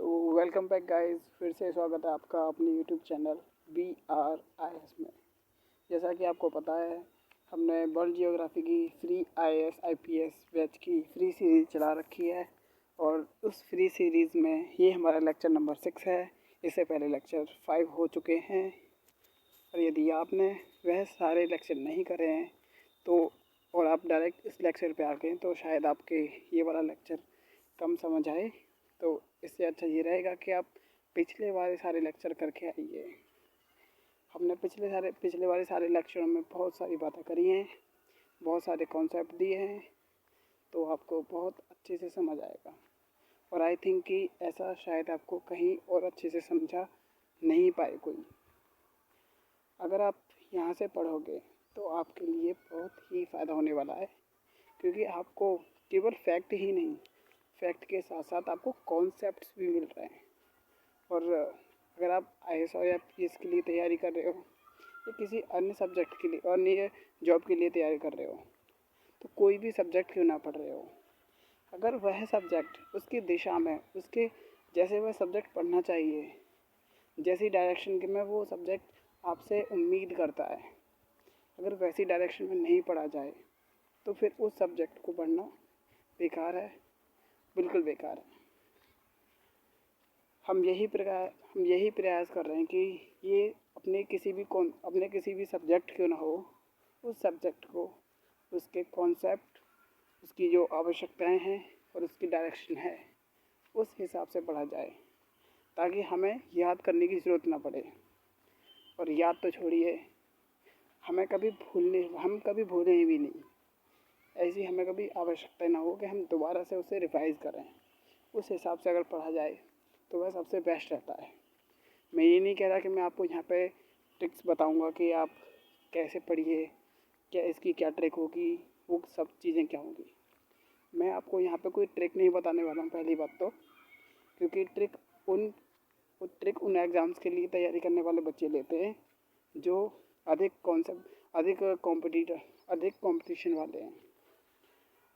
तो welcome back guys, फिर से स्वागत है आपका अपने यूट्यूब चैनल BRIS में। जैसा कि आपको पता है, हमने वर्ल्ड जियोग्राफी की फ्री IAS IPS बैच की फ्री सीरीज़ चला रखी है और उस फ्री सीरीज़ में ये हमारा लेक्चर नंबर 6 है। इससे पहले लेक्चर 5 हो चुके हैं और यदि आपने वह सारे लेक्चर नहीं करे हैं तो और आप डायरेक्ट इस लेक्चर पे आ गए तो शायद आपके ये वाला लेक्चर कम समझ आए। तो इससे अच्छा ये रहेगा कि आप पिछले वाले सारे लेक्चर करके आइए। हमने पिछले वाले सारे लेक्चरों में बहुत सारी बातें करी हैं, बहुत सारे कॉन्सेप्ट दिए हैं, तो आपको बहुत अच्छे से समझ आएगा। और आई थिंक कि ऐसा शायद आपको कहीं और अच्छे से समझा नहीं पाए कोई। अगर आप यहाँ से पढ़ोगे तो आपके लिए बहुत ही फ़ायदा होने वाला है, क्योंकि आपको केवल फैक्ट ही नहीं, फैक्ट के साथ साथ आपको कॉन्सेप्ट्स भी मिल रहे हैं। और अगर आप IAS और IPS के लिए तैयारी कर रहे हो या किसी अन्य सब्जेक्ट के लिए, अन्य जॉब के लिए तैयारी कर रहे हो, तो कोई भी सब्जेक्ट क्यों ना पढ़ रहे हो, अगर वह सब्जेक्ट उसकी दिशा में, उसके जैसे वह सब्जेक्ट पढ़ना चाहिए, जैसी डायरेक्शन के में वो सब्जेक्ट आपसे उम्मीद करता है, अगर वैसी डायरेक्शन में नहीं पढ़ा जाए तो फिर उस सब्जेक्ट को पढ़ना बेकार है, बिल्कुल बेकार है। हम यही प्रयास कर रहे हैं कि ये अपने किसी भी सब्जेक्ट क्यों ना हो, उस सब्जेक्ट को, उसके कॉन्सेप्ट, उसकी जो आवश्यकताएं हैं और उसकी डायरेक्शन है, उस हिसाब से पढ़ा जाए, ताकि हमें याद करने की ज़रूरत ना पड़े। और याद तो छोड़िए, हम कभी भूलें भी नहीं। ऐसी हमें कभी आवश्यकता ना हो कि हम दोबारा से उसे रिवाइज़ करें। उस हिसाब से अगर पढ़ा जाए तो वह सबसे बेस्ट रहता है। मैं ये नहीं कह रहा कि मैं आपको यहाँ पे ट्रिक्स बताऊँगा कि आप कैसे पढ़िए, क्या इसकी क्या ट्रिक होगी, वो सब चीज़ें क्या होंगी। मैं आपको यहाँ पे कोई ट्रिक नहीं बताने वाला हूँ, पहली बात तो, क्योंकि ट्रिक उन एग्ज़ाम्स के लिए तैयारी करने वाले बच्चे लेते हैं जो अधिक कंपटीशन वाले हैं।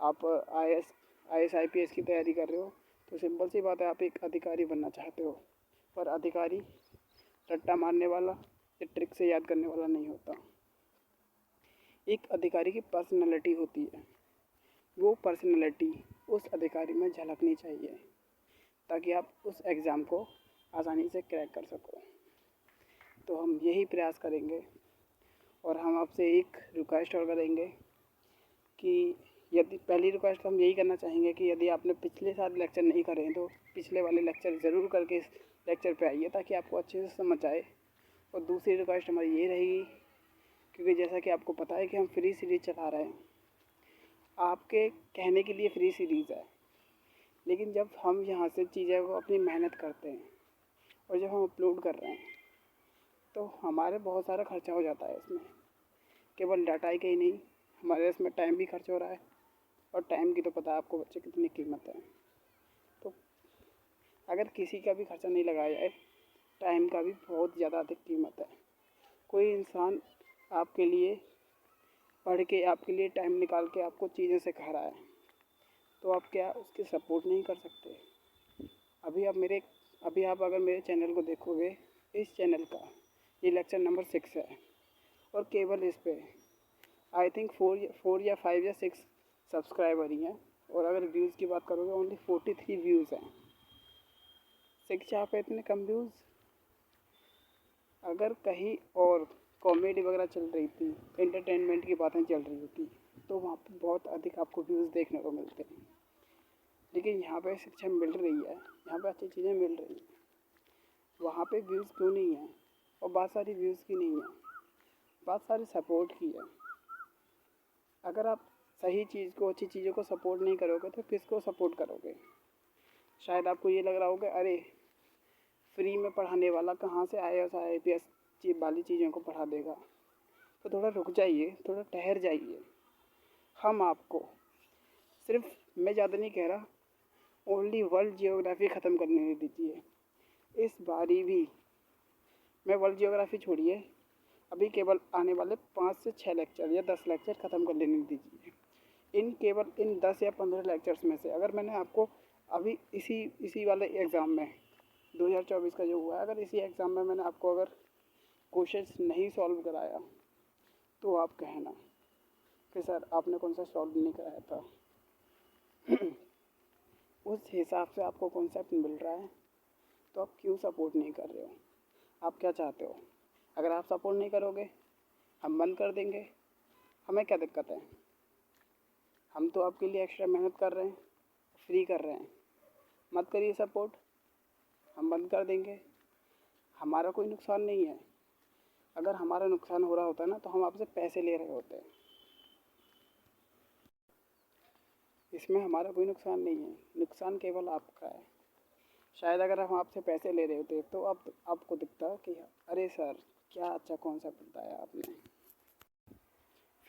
आप IAS IPS की तैयारी कर रहे हो तो सिंपल सी बात है, आप एक अधिकारी बनना चाहते हो, पर अधिकारी रट्टा मारने वाला या ट्रिक से याद करने वाला नहीं होता। एक अधिकारी की पर्सनैलिटी होती है, वो पर्सनैलिटी उस अधिकारी में झलकनी चाहिए ताकि आप उस एग्ज़ाम को आसानी से क्रैक कर सको। तो हम यही प्रयास करेंगे और हम आपसे एक रिक्वेस्ट और करेंगे कि यदि पहली रिक्वेस्ट हम यही करना चाहेंगे कि यदि आपने पिछले सारे लेक्चर नहीं करे हैं तो पिछले वाले लेक्चर ज़रूर करके इस लेक्चर पे आइए, ताकि आपको अच्छे से समझ आए। और दूसरी रिक्वेस्ट हमारी ये रहेगी, क्योंकि जैसा कि आपको पता है कि हम फ्री सीरीज़ चला रहे हैं, आपके कहने के लिए फ्री सीरीज़ है, लेकिन जब हम यहाँ से चीज़ों को अपनी मेहनत करते हैं और जब हम अपलोड कर रहे हैं तो हमारे बहुत सारा खर्चा हो जाता है इसमें। केवल डाटा ही कहीं नहीं, हमारे इसमें टाइम भी खर्च हो रहा है, और टाइम की तो पता है आपको बच्चे कितनी कीमत है। तो अगर किसी का भी खर्चा नहीं लगाया जाए, टाइम का भी बहुत ज़्यादा अधिक कीमत है। कोई इंसान आपके लिए पढ़ के, आपके लिए टाइम निकाल के आपको चीज़ें सिखा रहा है, तो आप क्या उसकी सपोर्ट नहीं कर सकते? अभी आप अगर मेरे चैनल को देखोगे, इस चैनल का ये लेक्चर नंबर 6 है और केवल इस पे आई थिंक 4 या 5 या 6 सब्सक्राइबर ही हैं, और अगर व्यूज़ की बात करोगे ओनली 43 व्यूज़ हैं। 6 पे इतने कम व्यूज़। अगर कहीं और कॉमेडी वगैरह चल रही थी, एंटरटेनमेंट की बातें चल रही होती, तो वहाँ पे बहुत अधिक आपको व्यूज़ देखने को मिलते हैं। लेकिन यहाँ पे शिक्षा मिल रही है, यहाँ पे अच्छी चीज़ें मिल रही हैं, वहाँ पे व्यूज़ क्यों नहीं है? और बात सारी व्यूज़ की नहीं है, बात सारी सपोर्ट की है। अगर आप सही चीज़ को, अच्छी चीज़ों को सपोर्ट नहीं करोगे तो किसको सपोर्ट करोगे? शायद आपको ये लग रहा होगा, अरे फ्री में पढ़ाने वाला कहाँ से IAS IPS वाली चीज़ों को पढ़ा देगा। तो थोड़ा रुक जाइए, थोड़ा ठहर जाइए। हम आपको सिर्फ, मैं ज़्यादा नहीं कह रहा, ओनली वर्ल्ड जियोग्राफी ख़त्म करने दीजिए। इस बारी भी मैं वर्ल्ड जियोग्राफी छोड़िए, अभी केवल आने वाले 5 से 6 लेक्चर या 10 लेक्चर ख़त्म कर लेने दीजिए। इन 10 या 15 लेक्चर्स में से अगर मैंने आपको अभी इसी वाले एग्ज़ाम में 2024 का जो हुआ है, अगर इसी एग्ज़ाम में मैंने आपको अगर क्वेश्चंस नहीं सॉल्व कराया तो आप कहना कि सर आपने कौन सा सॉल्व नहीं कराया था। उस हिसाब से आपको कॉन्सेप्ट मिल रहा है तो आप क्यों सपोर्ट नहीं कर रहे हो? आप क्या चाहते हो? अगर आप सपोर्ट नहीं करोगे हम बंद कर देंगे, हमें क्या दिक्कत है? हम तो आपके लिए एक्स्ट्रा मेहनत कर रहे हैं, फ्री कर रहे हैं। मत करिए सपोर्ट, हम बंद कर देंगे। हमारा कोई नुकसान नहीं है। अगर हमारा नुकसान हो रहा होता ना तो हम आपसे पैसे ले रहे होते। इसमें हमारा कोई नुकसान नहीं है, नुकसान केवल आपका है। शायद अगर हम आपसे पैसे ले रहे होते तो आपको दिखता कि अरे सर क्या अच्छा कॉन्सेप्ट बताया आपने।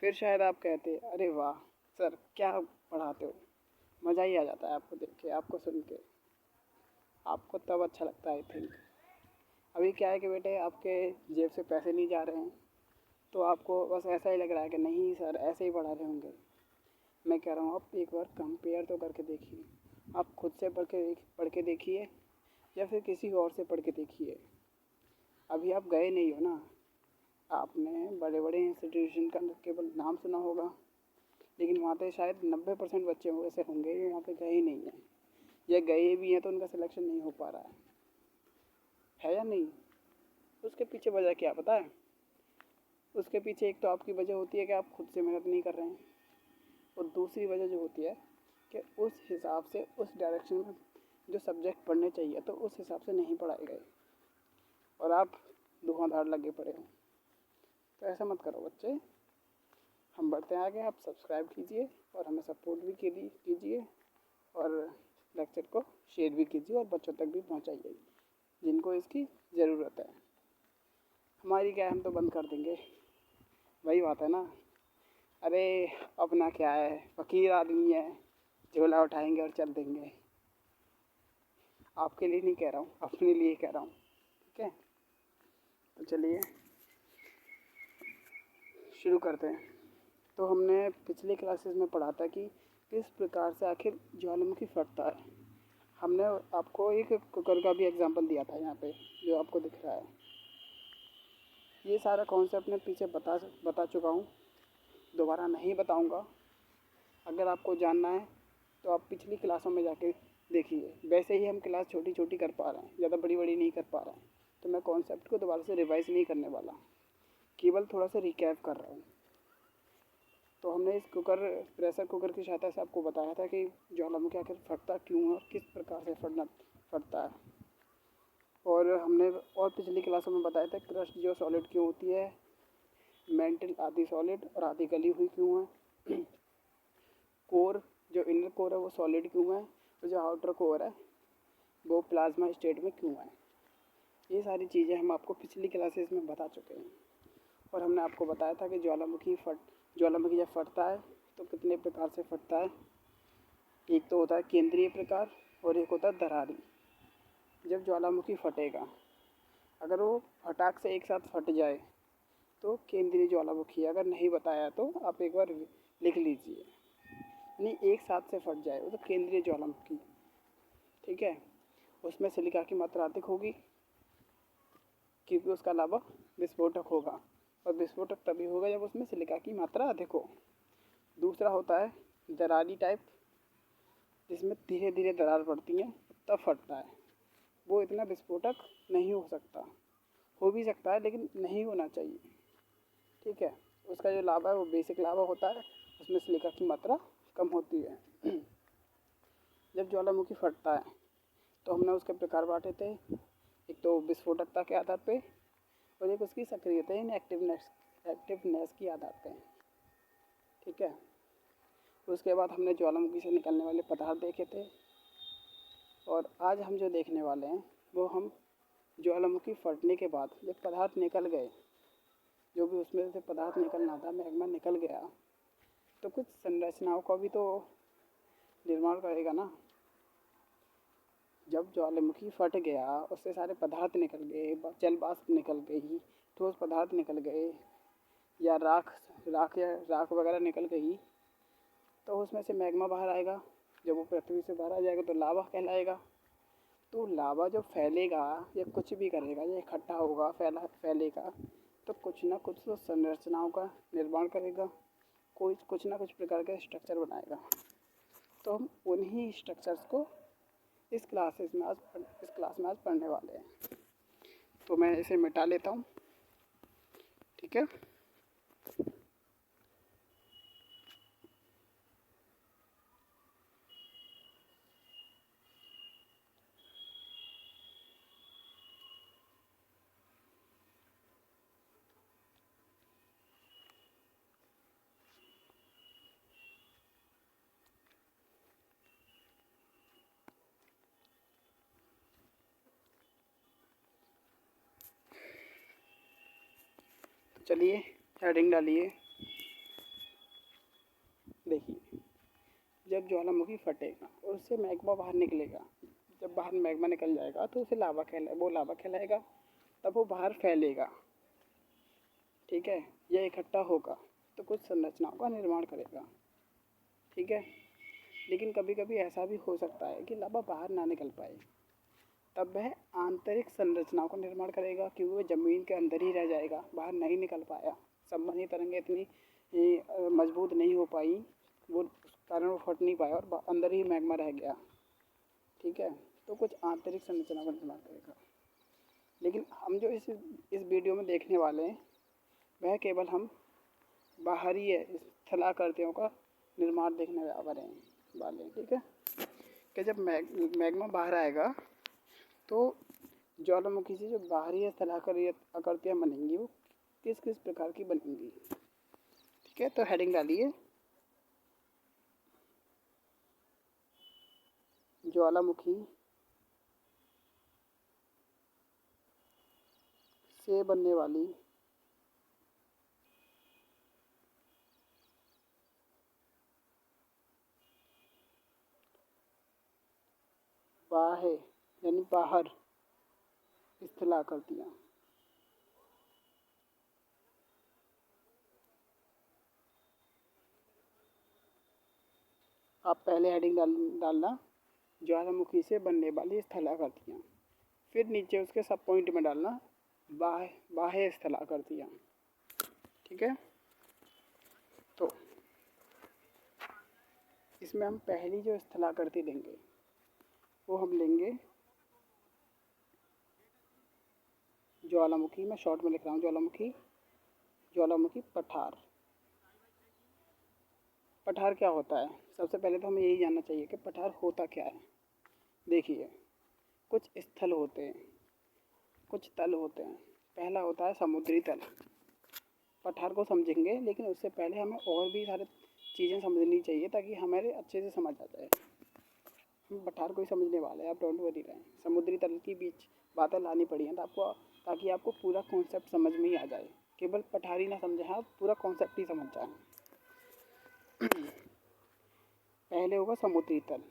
फिर शायद आप कहते अरे वाह सर क्या पढ़ाते हो, मज़ा ही आ जाता है आपको देख के, आपको सुन के। आपको तब अच्छा लगता है आई थिंक। अभी क्या है कि बेटे आपके जेब से पैसे नहीं जा रहे हैं तो आपको बस ऐसा ही लग रहा है कि नहीं सर ऐसे ही पढ़ा रहे होंगे। मैं कह रहा हूँ आप एक बार कंपेयर तो करके देखिए। आप खुद से पढ़ के देखिए या फिर किसी और से पढ़ के देखिए। अभी आप गए नहीं हो ना, आपने बड़े बड़े इंस्टीट्यूशन का केवल नाम सुना होगा, लेकिन वहाँ पे शायद 90% बच्चे ऐसे होंगे जो वहाँ पे गए ही नहीं हैं, या गए भी हैं तो उनका सिलेक्शन नहीं हो पा रहा है या नहीं? उसके पीछे वजह क्या पता है? उसके पीछे एक तो आपकी वजह होती है कि आप खुद से मेहनत नहीं कर रहे हैं, और दूसरी वजह जो होती है कि उस हिसाब से उस डायरेक्शन में जो सब्जेक्ट पढ़ने चाहिए तो उस हिसाब से नहीं पढ़ाए गए और आप धुआंधार लगे पड़े हो। तो ऐसा मत करो बच्चे। हम बढ़ते हैं आगे, आप सब्सक्राइब कीजिए और हमें सपोर्ट भी कीजिए और लेक्चर को शेयर भी कीजिए और बच्चों तक भी पहुंचाइए जिनको इसकी ज़रूरत है। हमारी क्या है, हम तो बंद कर देंगे, वही बात है ना। अरे अपना क्या है, फ़कीर आदमी है, झोला उठाएंगे और चल देंगे। आपके लिए नहीं कह रहा हूँ, अपने लिए कह रहा हूँ। ठीक है, तो चलिए शुरू करते हैं। तो हमने पिछले क्लासेस में पढ़ा था कि किस प्रकार से आखिर ज्वालामुखी फटता है। हमने आपको एक कुकर का भी एग्जांपल दिया था यहाँ पे, जो आपको दिख रहा है। ये सारा कॉन्सेप्ट मैं पीछे बता चुका हूँ, दोबारा नहीं बताऊँगा। अगर आपको जानना है तो आप पिछली क्लासों में जाके देखिए। वैसे ही हम क्लास छोटी छोटी कर पा रहे हैं, ज़्यादा बड़ी बड़ी नहीं कर पा रहे हैं, तो मैं कॉन्सेप्ट को दोबारा से रिवाइज़ नहीं करने वाला, केवल थोड़ा सा रिकैप कर रहा हूँ। तो हमने इस प्रेशर कुकर की सहायता से आपको बताया था कि ज्वालामुखी आखिर फटता क्यों है और किस प्रकार से फटता है। और हमने और पिछली क्लासों में बताया था क्रस्ट जो सॉलिड क्यों होती है, मेंटल आधी सॉलिड और आधी गली हुई क्यों है, कोर जो इनर कोर है वो सॉलिड क्यों है, और जो आउटर कोर है वो प्लाज्मा स्टेट में क्यों है। ये सारी चीज़ें हम आपको पिछली क्लासेस में बता चुके हैं। और हमने आपको बताया था कि ज्वालामुखी जब फटता है तो कितने प्रकार से फटता है। एक तो होता है केंद्रीय प्रकार और एक होता है दरारी। जब ज्वालामुखी फटेगा, अगर वो फटाक से एक साथ फट जाए तो केंद्रीय ज्वालामुखी। अगर नहीं बताया तो आप एक बार लिख लीजिए, नहीं एक साथ से फट जाए वो तो केंद्रीय ज्वालामुखी। ठीक है, उसमें सिलिका की मात्रा अधिक होगी क्योंकि उसका लावा विस्फोटक होगा, और विस्फोटक तभी होगा जब उसमें सिलिका की मात्रा अधिक हो। दूसरा होता है दरारी टाइप, जिसमें धीरे धीरे दरार पड़ती है तब फटता है। वो इतना विस्फोटक नहीं हो सकता, हो भी सकता है लेकिन नहीं होना चाहिए। ठीक है, उसका जो लावा है वो बेसिक लावा होता है, उसमें सिलिका की मात्रा कम होती है। जब ज्वालामुखी फटता है तो हमने उसके प्रकार बांटे थे, एक तो विस्फोटकता के आधार पे और एक उसकी सक्रियता यानी एक्टिवनेस के आधार पे। ठीक है, उसके बाद हमने ज्वालामुखी से निकलने वाले पदार्थ देखे थे, और आज हम जो देखने वाले हैं वो हम ज्वालामुखी फटने के बाद जब पदार्थ निकल गए, जो भी उसमें से पदार्थ निकलना था, मैग्मा निकल गया, तो कुछ संरचनाओं का भी तो निर्माण करेगा ना। जब ज्वालामुखी फट गया, उससे सारे पदार्थ निकल गए, जल वाष्प निकल गई, ठोस पदार्थ निकल गए, या राख वगैरह निकल गई, तो उसमें से मैग्मा बाहर आएगा। जब वो पृथ्वी से बाहर आ जाएगा तो लावा कहलाएगा। तो लावा जो फैलेगा या कुछ भी करेगा या इकट्ठा होगा फैलेगा, तो कुछ ना कुछ तो संरचनाओं का निर्माण करेगा, कोई कुछ ना कुछ प्रकार का स्ट्रक्चर बनाएगा। तो हम उन्हीं स्ट्रक्चर्स को इस क्लास में आज पढ़ने वाले हैं। तो मैं इसे मिटा लेता हूँ, ठीक है। चलिए हेडिंग डालिए। देखिए, जब ज्वालामुखी फटेगा और उससे मैग्मा बाहर निकलेगा, जब बाहर मैग्मा निकल जाएगा तो उसे वो लावा कहलाएगा। तब वो बाहर फैलेगा, ठीक है, यह इकट्ठा होगा तो कुछ संरचनाओं का निर्माण करेगा, ठीक है। लेकिन कभी कभी ऐसा भी हो सकता है कि लावा बाहर ना निकल पाए, तब वह आंतरिक संरचनाओं का निर्माण करेगा, क्योंकि वह ज़मीन के अंदर ही रह जाएगा, बाहर नहीं निकल पाया। संवहनी तरंगें इतनी मजबूत नहीं हो पाई, वो उस कारण वो फट नहीं पाया और अंदर ही मैग्मा रह गया, ठीक है। तो कुछ आंतरिक संरचना का निर्माण करेगा। लेकिन हम जो इस वीडियो में देखने वाले हैं वह केवल हम बाहरी स्थलाकृतियों का निर्माण देखने वाले हैं, ठीक है। कि जब मैग्मा बाहर आएगा तो ज्वालामुखी से जो बाहरी स्थलाकृतियाँ बनेंगी वो किस किस प्रकार की बनेंगी, ठीक है। तो हेडिंग डालिए, ज्वालामुखी से बनने वाली बाह्य यानी बाहर स्थलाकृतियाँ। आप पहले हेडिंग डालना ज्वालामुखी से बनने वाली स्थलाकृतियाँ, फिर नीचे उसके सब पॉइंट में डालना बाह्य स्थलाकृतियाँ, ठीक है। तो इसमें हम पहली जो स्थलाकृति लेंगे वो हम लेंगे ज्वालामुखी, मैं शॉर्ट में लिख रहा हूँ, ज्वालामुखी पठार। पठार क्या होता है? सबसे पहले तो हमें यही जानना चाहिए कि पठार होता क्या है। देखिए, कुछ स्थल होते हैं, कुछ तल होते हैं। पहला होता है समुद्री तल। पठार को समझेंगे, लेकिन उससे पहले हमें और भी सारी चीज़ें समझनी चाहिए ताकि हमारे अच्छे से समझ आ जाए। हम पठार को ही समझने वाले हैं, आप डोंट वरी रहें। समुद्री तल की बीच बातें लानी पड़ी हैं ताकि आपको पूरा कॉन्सेप्ट समझ में ही आ जाए। केवल पठार ही ना समझें, आप पूरा कॉन्सेप्ट ही समझ जाएँ। पहले होगा समुद्री तल,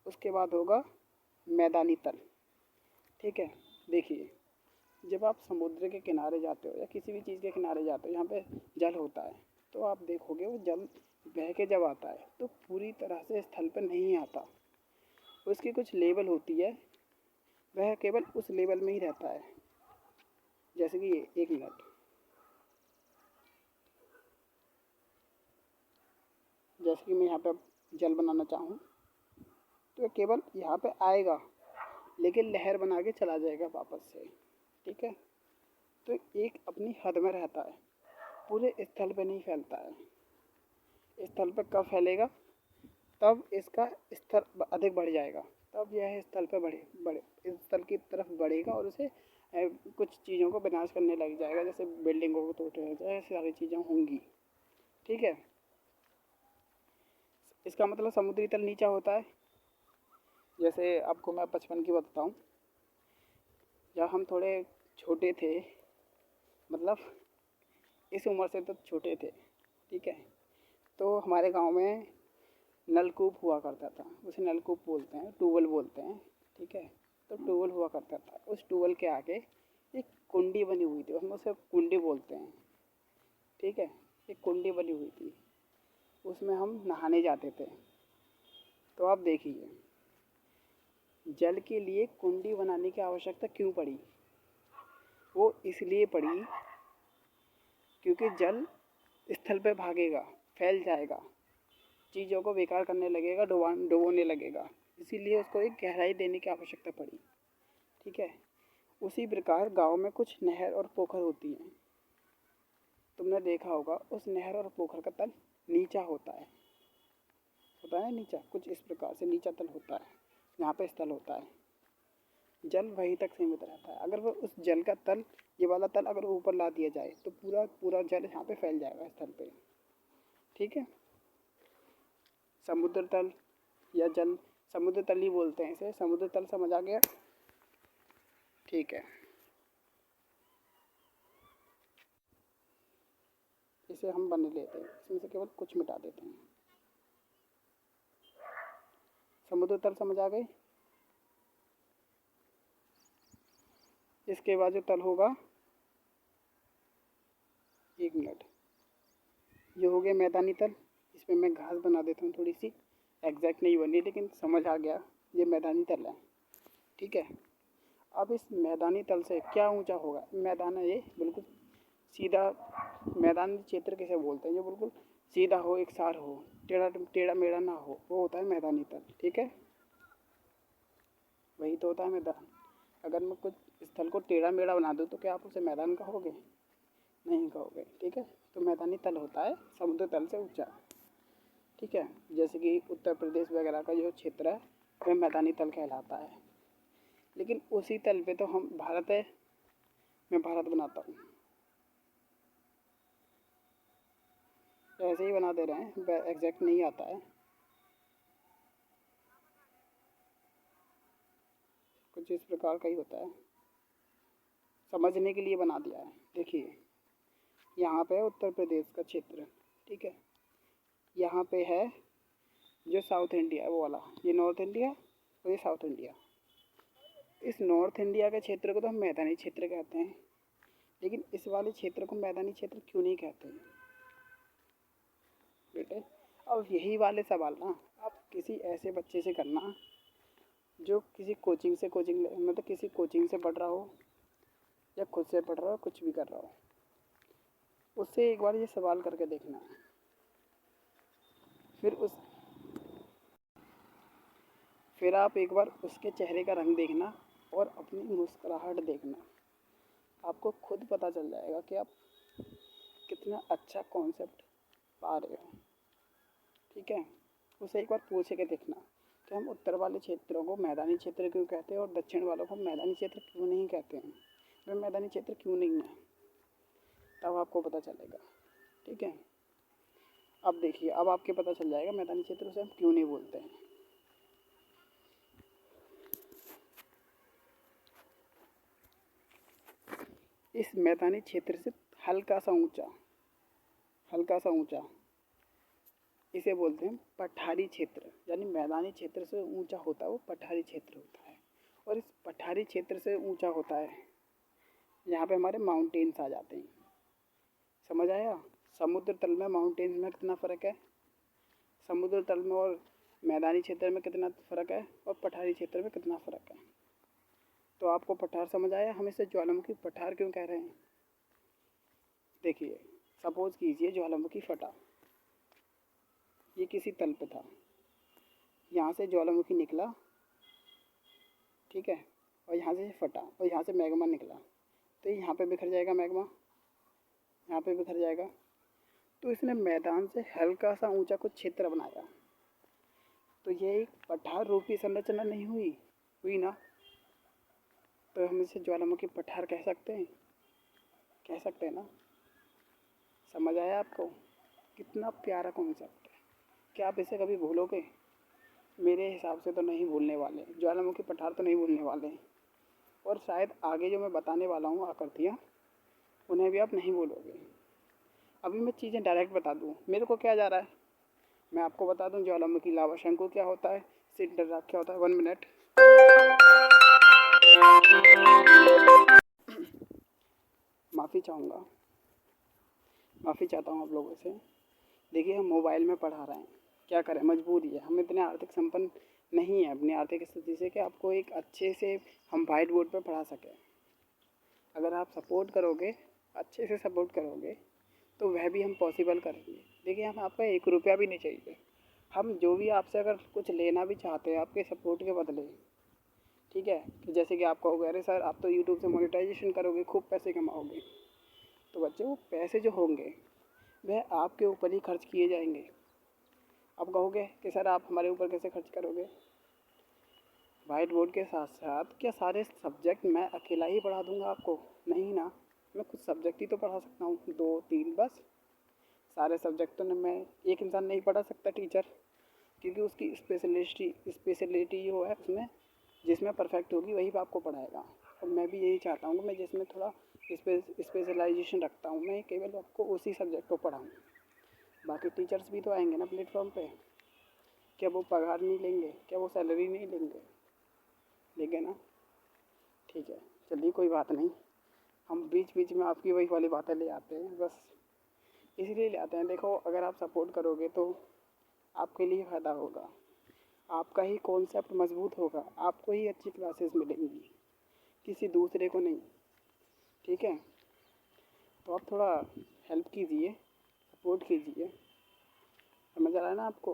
उसके बाद होगा मैदानी तल, ठीक है। देखिए, जब आप समुद्र के किनारे जाते हो या किसी भी चीज़ के किनारे जाते हो, यहाँ पे जल होता है, तो आप देखोगे वो जल बह के जब आता है तो पूरी तरह से स्थल पर नहीं आता। उसकी कुछ लेवल होती है, वह केवल उस लेवल में ही रहता है। जैसे कि ये 1 मिनट, जैसे कि मैं यहाँ पे जल बनाना चाहूँ तो केवल यहाँ पे आएगा, लेकिन लहर बना के चला जाएगा वापस से, ठीक है। तो एक अपनी हद में रहता है, पूरे स्थल पे नहीं फैलता है। स्थल पे कब फैलेगा? तब इसका स्तर अधिक बढ़ जाएगा, तब यह स्थल पे बढ़े इस स्थल की तरफ बढ़ेगा और उसे कुछ चीज़ों को विनाश करने लग जाएगा, जैसे बिल्डिंगों को तोड़ने लग जाएगा, ऐसी सारी चीज़ें होंगी, ठीक है। इसका मतलब समुद्री तल नीचा होता है। जैसे आपको मैं बचपन की बताऊँ, जब हम थोड़े छोटे थे, मतलब इस उम्र से तो छोटे थे, ठीक है, तो हमारे गांव में नलकूप हुआ करता था। उसे नलकूप बोलते हैं, ट्यूबवेल बोलते हैं, ठीक है। तो ट्यूबवेल हुआ करता था, उस ट्यूबवेल के आगे एक कुंडी बनी हुई थी, हम उसे कुंडी बोलते हैं, ठीक है। एक कुंडी बनी हुई थी, उसमें हम नहाने जाते थे। तो आप देखिए, जल के लिए कुंडी बनाने की आवश्यकता क्यों पड़ी? वो इसलिए पड़ी क्योंकि जल स्थल पे भागेगा, फैल जाएगा, चीज़ों को बेकार करने लगेगा, डुबोने लगेगा, इसीलिए उसको एक गहराई देने की आवश्यकता पड़ी। ठीक है। उसी प्रकार गाँव में कुछ नहर और पोखर होती हैं। तुमने देखा होगा उस नहर और पोखर का तल नीचा होता है नीचा, कुछ इस प्रकार से नीचा तल होता है, यहाँ पे स्थल होता है। जल वहीं तक सीमित रहता है। अगर वो उस जल का तल, ये वाला तल अगर ऊपर ला दिया जाए तो पूरा पूरा जल यहाँ पे फैल जाएगा स्थल पे। ठीक है। समुद्र तल या जल, समुद्र तल ही बोलते हैं इसे। समुद्र तल समझ आ गया? ठीक है। इसे हम बन लेते हैं, इसमें से केवल कुछ मिटा देते हैं। समुद्र तल समझ आ गई? इसके बाद जो तल होगा, 1 मिनट, ये हो गया मैदानी तल। इसमें मैं घास बना देता हूँ थोड़ी सी, एग्जैक्ट नहीं बनी लेकिन समझ आ गया, ये मैदानी तल है। ठीक है। अब इस मैदानी तल से क्या ऊंचा होगा? मैदान है ये, बिल्कुल सीधा। मैदानी क्षेत्र किसे बोलते हैं? जो बिल्कुल सीधा हो, एकसार हो, टेढ़ा मेढ़ा ना हो, वो होता है मैदानी तल। ठीक है। वही तो होता है मैदान। अगर मैं कुछ स्थल को टेढ़ा मेढ़ा बना दूँ तो क्या आप उसे मैदान कहोगे? नहीं कहोगे। ठीक है। तो मैदानी तल होता है समुद्र तल से ऊंचा। ठीक है। जैसे कि उत्तर प्रदेश वगैरह का जो क्षेत्र है वह मैदानी तल कहलाता है। लेकिन उसी तल पे तो हम भारत है, मैं भारत बनाता हूँ, ऐसे ही बना दे रहे हैं, एग्जैक्ट नहीं आता है। कुछ इस प्रकार का ही होता है, समझने के लिए बना दिया है। देखिए, यहाँ पे उत्तर प्रदेश का क्षेत्र। ठीक है। यहाँ पे है जो साउथ इंडिया, वो वाला, ये नॉर्थ इंडिया और ये साउथ इंडिया। इस नॉर्थ इंडिया के क्षेत्र को तो हम मैदानी क्षेत्र कहते हैं, लेकिन इस वाले क्षेत्र को मैदानी क्षेत्र क्यों नहीं कहते बेटे? अब यही वाले सवाल ना आप किसी ऐसे बच्चे से करना जो किसी कोचिंग से मतलब किसी कोचिंग से पढ़ रहा हो या खुद से पढ़ रहा हो, कुछ भी कर रहा हो, उससे एक बार ये सवाल करके देखना। फिर आप एक बार उसके चेहरे का रंग देखना और अपनी मुस्कुराहट देखना। आपको खुद पता चल जाएगा कि आप कितना अच्छा कॉन्सेप्ट पा रहे हो। ठीक है। उसे एक बार पूछ के देखना कि हम उत्तर वाले क्षेत्रों को मैदानी क्षेत्र क्यों कहते हैं और दक्षिण वालों को मैदानी क्षेत्र क्यों नहीं कहते हैं, वे मैदानी क्षेत्र क्यों नहीं है, तब आपको पता चलेगा। ठीक है। अब देखिए, अब आपके पता चल जाएगा मैदानी क्षेत्र से हम क्यों नहीं बोलते हैं। इस मैदानी क्षेत्र से हल्का सा ऊंचा इसे बोलते हैं पठारी क्षेत्र। यानी मैदानी क्षेत्र से ऊंचा होता है वो पठारी क्षेत्र होता है। और इस पठारी क्षेत्र से ऊंचा होता है, यहाँ पे हमारे माउंटेन्स आ जाते हैं। समझ आया? समुद्र तल में माउंटेन्स में कितना फ़र्क है, समुद्र तल में और मैदानी क्षेत्र में कितना फ़र्क है, और पठारी क्षेत्र में कितना फ़र्क है। तो आपको पठार समझ आया? हम इसे ज्वालामुखी पठार क्यों कह रहे हैं? देखिए, सपोज कीजिए ज्वालामुखी फटा, ये किसी तल पे था, यहाँ से ज्वालामुखी निकला, ठीक है, और यहाँ से फटा और यहाँ से मैग्मा निकला, तो यहाँ पे बिखर जाएगा मैग्मा, यहाँ पे बिखर जाएगा। तो इसने मैदान से हल्का सा ऊंचा कुछ क्षेत्र बनाया, तो ये एक पठार रूपी संरचना नहीं हुई ना? तो हम इसे ज्वालामुखी पठार कह सकते हैं ना? समझ आया आपको? कितना प्यारा कॉन्सेप्ट है। क्या आप इसे कभी भूलोगे? मेरे हिसाब से तो नहीं भूलने वाले, ज्वालामुखी पठार तो नहीं भूलने वाले, और शायद आगे जो मैं बताने वाला हूँ आकृतियाँ, उन्हें भी आप नहीं भूलोगे। अभी मैं चीज़ें डायरेक्ट बता दूँ, मेरे को क्या जा रहा है, मैं आपको बता दूँ ज्वालामुखी लावा शंकु क्या होता है, सिंडर क्या होता है। 1 मिनट। माफ़ी चाहता हूँ आप लोगों से। देखिए, हम मोबाइल में पढ़ा रहे हैं, क्या करें, मजबूरी है। हम इतने आर्थिक संपन्न नहीं है अपनी आर्थिक स्थिति से कि आपको एक अच्छे से हम वाइट बोर्ड पर पढ़ा सकें। अगर आप सपोर्ट करोगे, अच्छे से सपोर्ट करोगे, तो वह भी हम पॉसिबल करेंगे। देखिए, हम आपका 1 रुपया भी नहीं चाहिए। हम जो भी आपसे अगर कुछ लेना भी चाहते हैं आपके सपोर्ट के बदले, ठीक है, कि जैसे कि आप कहोगे अरे सर आप तो यूट्यूब से मोनेटाइजेशन करोगे, खूब पैसे कमाओगे, तो बच्चों वो पैसे जो होंगे वह आपके ऊपर ही खर्च किए जाएंगे। आप कहोगे कि सर आप हमारे ऊपर कैसे खर्च करोगे? वाइट बोर्ड के साथ साथ क्या सारे सब्जेक्ट मैं अकेला ही पढ़ा दूंगा आपको? नहीं ना, मैं कुछ सब्जेक्ट ही तो पढ़ा सकता हूँ, 2-3 बस। सारे सब्जेक्ट तो मैं एक इंसान नहीं पढ़ा सकता टीचर, क्योंकि उसकी स्पेशलिटी जो है उसमें जिसमें परफेक्ट होगी वही आपको पढ़ाएगा। और मैं भी यही चाहता हूँ कि मैं जिसमें थोड़ा स्पेशलाइजेशन रखता हूँ मैं केवल आपको उसी सब्जेक्ट को पढ़ाऊँ। बाकी टीचर्स भी तो आएंगे ना प्लेटफॉर्म पे, क्या वो पगार नहीं लेंगे? क्या वो सैलरी नहीं लेंगे? लेंगे ना। ठीक है, चलिए कोई बात नहीं, हम बीच बीच में आपकी वही वाली बातें ले आते हैं, बस इसलिए ले आते हैं। देखो, अगर आप सपोर्ट करोगे तो आपके लिए फ़ायदा होगा, आपका ही कॉन्सेप्ट मजबूत होगा, आपको ही अच्छी क्लासेस मिलेंगी, किसी दूसरे को नहीं। ठीक है, तो आप थोड़ा हेल्प कीजिए, सपोर्ट कीजिए। समझ आ रहा है ना आपको?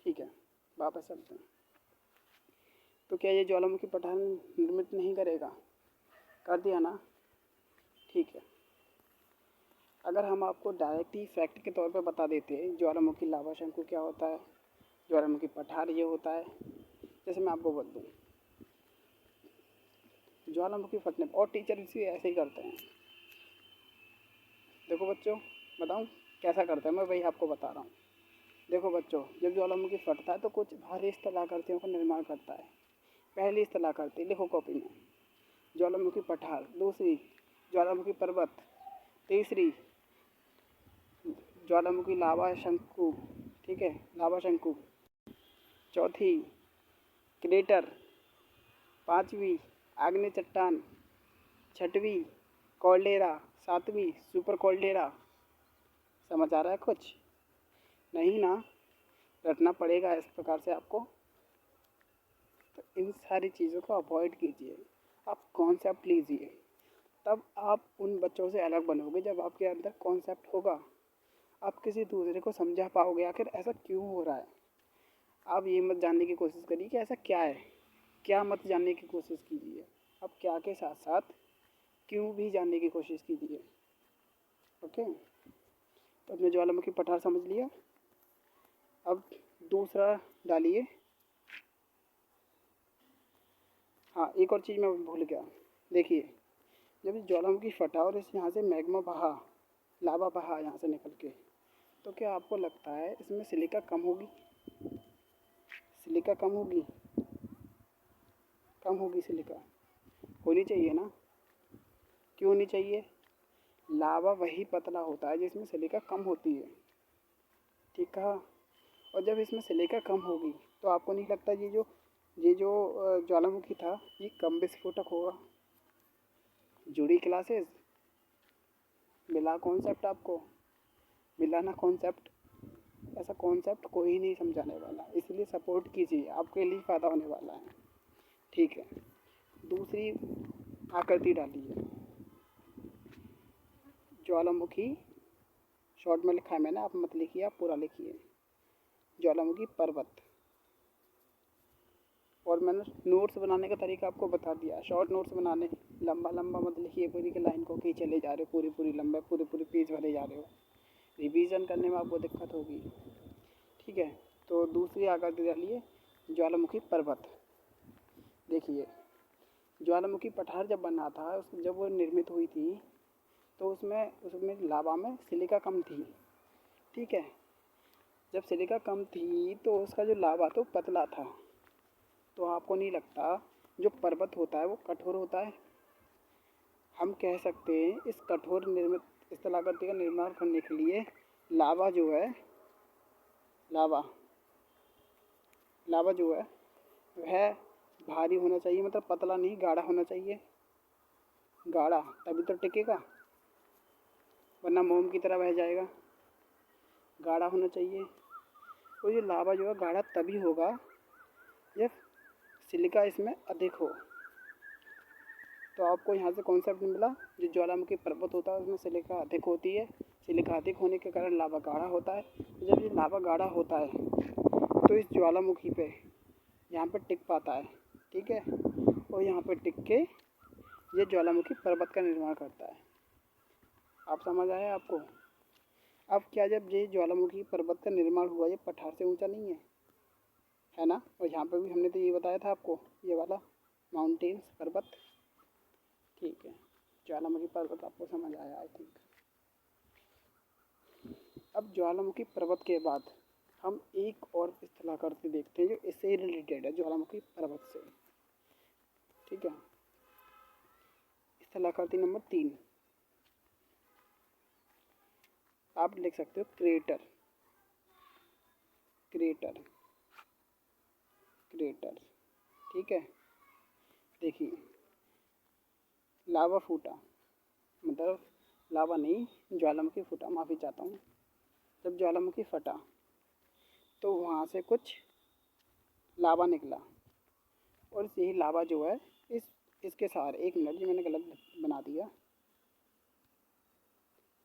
ठीक है, वापस चलते हैं। तो क्या ये ज्वालामुखी पठार निर्मित नहीं करेगा? कर दिया ना। ठीक है, अगर हम आपको डायरेक्ट ही फैक्ट के तौर पर बता देते हैं ज्वालामुखी लावा शंकु क्या होता है, ज्वालामुखी पठार ये होता है, जैसे मैं आपको बोल दूँ ज्वालामुखी फटने, और टीचर इसी ऐसे ही करते हैं। देखो बच्चों, बताऊँ कैसा करते हैं, मैं वही आपको बता रहा हूँ। देखो बच्चों, जब ज्वालामुखी फटता है तो कुछ भारी स्थलाकृतियों का निर्माण करता है। पहली स्थलाकृति लिखो कॉपी में, ज्वालामुखी पठार। दूसरी, ज्वालामुखी पर्वत। तीसरी, ज्वालामुखी लावा शंकु, ठीक है, लावा शंकु। चौथी, क्रेटर। पांचवी, आग्नेय चट्टान। छठवीं, कॉल्डेरा। सातवीं, सुपर कॉल्डेरा। समझ आ रहा है कुछ? नहीं ना, रटना पड़ेगा इस प्रकार से आपको। तो इन सारी चीज़ों को अवॉइड कीजिए, आप कॉन्सेप्ट लीजिए, तब आप उन बच्चों से अलग बनोगे। जब आपके अंदर कॉन्सेप्ट होगा, आप किसी दूसरे को समझा पाओगे आखिर ऐसा क्यों हो रहा है। आप ये मत जानने की कोशिश करिए कि ऐसा क्या है, क्या मत जानने की कोशिश कीजिए। आप क्या के साथ साथ क्यों भी जानने की कोशिश कीजिए। ओके, तो अपने ज्वालामुखी पठार समझ लिया। अब दूसरा डालिए। हाँ, एक और चीज़ मैं भूल गया। देखिए, जब ये ज्वालामुखी फटा और इस यहाँ से मैग्मा बहा, लावा बहा यहाँ से निकल के, तो क्या आपको लगता है इसमें सिलिका कम होगी? सिलिका कम होगी? कम होगी सिलिका? होनी चाहिए ना। क्यों होनी चाहिए? लावा वही पतला होता है जिसमें सिलिका कम होती है। ठीक कहा। और जब इसमें सिलिका कम होगी तो आपको नहीं लगता ये जो ज्वालामुखी था ये कम विस्फोटक होगा? जुड़ी क्लासेस, मिला कॉन्सेप्ट आपको, मिला ना कॉन्सेप्ट। ऐसा कॉन्सेप्ट कोई नहीं समझाने वाला, इसलिए सपोर्ट कीजिए, आपके लिए फ़ायदा होने वाला है। ठीक है, दूसरी आकृति डालिए। ज्वालामुखी शॉर्ट में लिखा है मैंने, आप मत लिखिए, आप पूरा लिखिए। ज्वालामुखी पर्वत। और मैंने नोट्स बनाने का तरीका आपको बता दिया, शॉर्ट नोट्स बनाने, लंबा लंबा मत लिखिए पूरी की लाइन को कि चले जा रहे हो पूरी पूरी लंबे पूरे पूरे पेज भरे जा रहे हो, रिवीजन करने में आपको दिक्कत होगी। ठीक है, तो दूसरी आकृति डालिए, ज्वालामुखी पर्वत। देखिए, ज्वालामुखी पठार जब बना था, जब वो निर्मित हुई थी तो उसमें उसमें लावा में सिलिका कम थी। ठीक है, जब सिलिका कम थी तो उसका जो लावा तो पतला था। तो आपको नहीं लगता जो पर्वत होता है वो कठोर होता है? हम कह सकते हैं इस कठोर निर्मित स्थलाकृति का निर्माण करने के लिए लावा जो है, लावा लावा जो है वह भारी होना चाहिए, मतलब पतला नहीं, गाढ़ा होना चाहिए। गाढ़ा तभी तो टिकेगा, वरना मोम की तरह बह जाएगा। गाढ़ा होना चाहिए। तो ये लावा जो है गाढ़ा तभी होगा या सिलिका इसमें अधिक हो। तो आपको यहाँ से कॉन्सेप्ट मिला, जो ज्वालामुखी पर्वत होता है उसमें सिलिका अधिक होती है। सिलिका अधिक होने के कारण लावा गाढ़ा होता है। जब ये लावा गाढ़ा होता है तो इस ज्वालामुखी पे यहाँ पे टिक पाता है, ठीक है, और यहाँ पे टिक के ये ज्वालामुखी पर्वत का निर्माण करता है। आप समझ आया आपको? अब क्या, जब ये ज्वालामुखी पर्वत का निर्माण हुआ, ये पठार से ऊंचा नहीं है ना? और यहाँ पे भी हमने तो ये बताया था आपको, ये वाला माउंटेन्स पर्वत, ठीक है। ज्वालामुखी पर्वत आपको समझ आया आई थिंक। अब ज्वालामुखी पर्वत के बाद हम एक और स्थलाकृति देखते हैं जो इससे ही रिलेटेड है, ज्वालामुखी पर्वत से, ठीक है। स्थलाकृति नंबर 3 आप लिख सकते हो क्रेटर, क्रेटर, क्रेटर, ठीक है। देखिए, लावा फूटा, मतलब लावा नहीं, ज्वालामुखी फूटा, माफ़ी चाहता हूँ। जब ज्वालामुखी फटा तो वहाँ से कुछ लावा निकला, और यही लावा जो है इसके सहारे, एक मिनट जी मैंने गलत बना दिया,